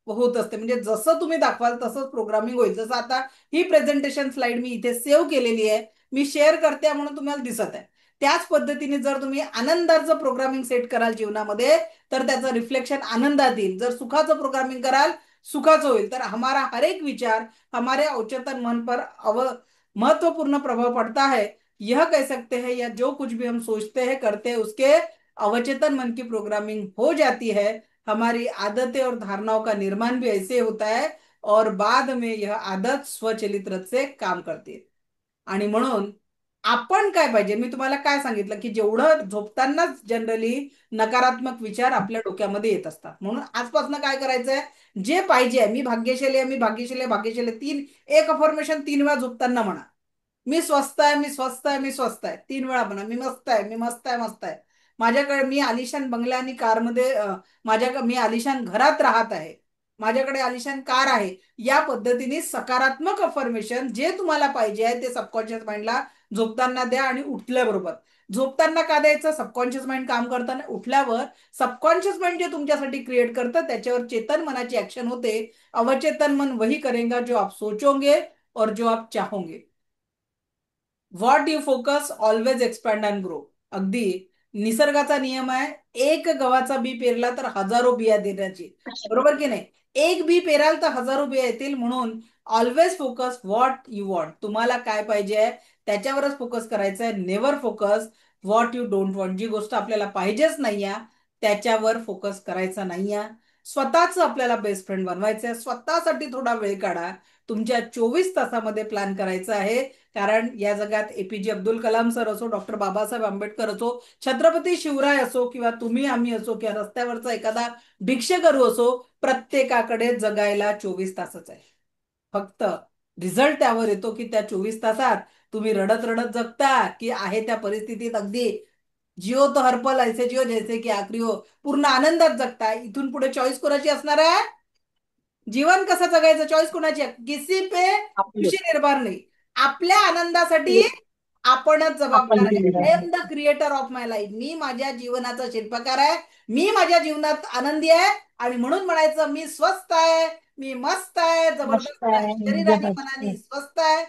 होत असते. म्हणजे जसं तुम्ही दाखवाल तसंच प्रोग्रामिंग होईल. जसं आता ही प्रेझेंटेशन स्लाइड मी इथे सेव्ह केलेली आहे, मी शेअर करते म्हणून तुम्हाला दिसत आहे. त्याच पद्धतीने जर तुम्ही आनंदाचं प्रोग्रामिंग सेट कराल जीवनामध्ये तर त्याचं रिफ्लेक्शन आनंदात येईल. जर सुखाचं प्रोग्रामिंग कराल सुखाचं होईल. तर हमारा हर एक विचार हमारे अवचेतन मन पर महत्वपूर्ण प्रभाव पड़ता है. यह कह सकते हैं या जो कुछ भी हम सोचते हैं करते हैं उसके अवचेतन मन की प्रोग्रामिंग हो जाती है. हमारी आदतें और धारणाओं का निर्माण भी ऐसे होता है और बाद में यह आदत स्वचलित रूप से काम करती है. आणि म्हणून आपण काय पाहिजे, मी तुम्हाला काय सांगितलं की जेवढं झोपतानाच जनरली नकारात्मक विचार आपल्या डोक्यामध्ये येत असतात. म्हणून आजपासून काय करायचंय, जे पाहिजे, मी भाग्यशाली आहे, मी भाग्यशाली आहे, भाग्यशाली, एक अफर्मेशन 3 वेळा झोपताना म्हणा. मी स्वस्त आहे, मी स्वस्त आहे, मी स्वस्त आहे, 3 वेळा म्हणा. मी मस्त आहे, मी मस्त आहे, मस्त आहे. माझ्याकडे, मी आलिशान बंगला आणि कारमध्ये, मी आलिशान घरात राहत आहे, माझ्याकडे आलिशान कार आहे. या पद्धतीने सकारात्मक अफर्मेशन जे तुम्हाला पाहिजे आहे ते सबकॉन्शियस माइंडला झोपताना द्या. आणि उठल्याबरोबर, झोपताना का द्यायचं, सबकॉन्शियस माइंड काम करताना, उठल्यावर सबकॉन्शियस माइंड जे तुमच्यासाठी क्रिएट करतं त्याच्यावर चेतन मनाची ऍक्शन होते. अवचेतन मन वही करेगा जो आप सोचोगे और जो आप चाहोगे. What you focus always expand and grow. अगदी निसर्गाचा नियम आहे, एक गव्हाचा बी पेरला तर हजारो बिया देण्याची. बरोबर की नाही. एक बी पेराल तर हजारो बिया येतील. म्हणून always focus what you want. तुम्हाला काय पाहिजे त्याच्यावरच फोकस करायचं आहे. Never focus what you don't want. जी गोष्ट आपल्याला पाहिजेच नाहीये त्याच्यावर फोकस करायचा नाहीये. स्वतःच आपल्याला बेस्ट फ्रेंड बनवायचं आहे. स्वतःसाठी थोडा वेळ काढा. तुमच्या 24 तासामध्ये प्लॅन करायचा आहे. कारण या जगात एपीजे अब्दुल कलाम सर असो, डॉक्टर बाबासाहेब आंबेडकर असो, छत्रपती शिवराय असो, किंवा तुम्ही आम्ही असो, किंवा रस्त्यावरचा एखादा भिक्षेकरू असो, प्रत्येकाकडे जगायला 24 तासच आहे. फक्त रिझल्ट त्यावर येतो की त्या 24 तासात तुम्ही रडत रडत जगता की आहे त्या परिस्थितीत अगदी जिओ तो हर पल ऐसे जिओ जैसे की आखरी हो, पूर्ण आनंदात जगता. इथून पुढे चॉईस कोणाची असणार आहे? जीवन कसं जगायचं चॉईस कोणाची आहे? किसी पे आपले खुशी निर्भर नाही. आपल्या आनंदासाठी आपणच जबाबदार आपण आहे. जिंकणार आय आहे. Am the creator of my life. मी माझ्या जीवनाचा शिल्पकार आहे. मी माझ्या जीवनात आनंदी आहे आणि म्हणून म्हणायचं मी स्वस्त आहे, मी मस्त आहे, मस्त जबरदस्त आहे, आहे शरीराने जबरदस्त मनाने स्वस्त आहे.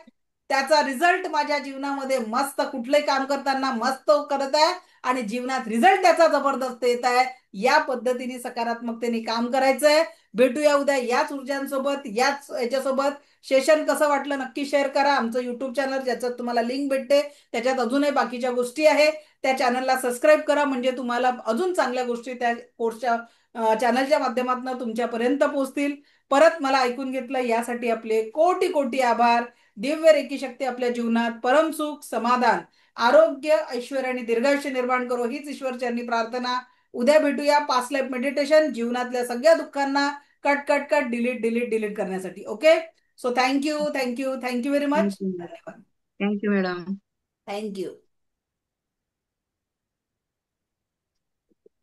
त्याचा रिझल्ट माझ्या जीवनामध्ये मस्त, कुठलंही काम करताना मस्त करत आहे आणि जीवनात रिझल्ट त्याचा जबरदस्त येत आहे. या पद्धतीने सकारात्मकतेने काम करायचंय. भेटूया उद्या याच ऊर्जांसोबत, याच याच्यासोबत. सेशन कसं वाटलं नक्की शेअर करा. आमचं युट्यूब चॅनल ज्याच्यात तुम्हाला लिंक भेटते, त्याच्यात अजूनही बाकीच्या गोष्टी आहे. त्या चॅनलला सबस्क्राईब करा म्हणजे तुम्हाला अजून चांगल्या गोष्टी त्या कोर्सच्या चॅनलच्या माध्यमातून तुमच्यापर्यंत पोहोचतील. परत मला ऐकून घेतलं यासाठी आपले कोटी कोटी आभार. दिव्य रेकी शक्ती आपल्या जीवनात परमसुख, समाधान, आरोग्य, ऐश्वर्य आणि दीर्घायुष्य निर्माण करो हीच ईश्वरचरणी प्रार्थना. उद्या भेटूया पास्ट लाईफ मेडिटेशन, जीवनातल्या सगळ्या दुःखांना cut cut cut delete delete delete करण्यासाठी. Okay, so thank you very much. Thank you धन्यवाद. Thank you madam. थँक्यू.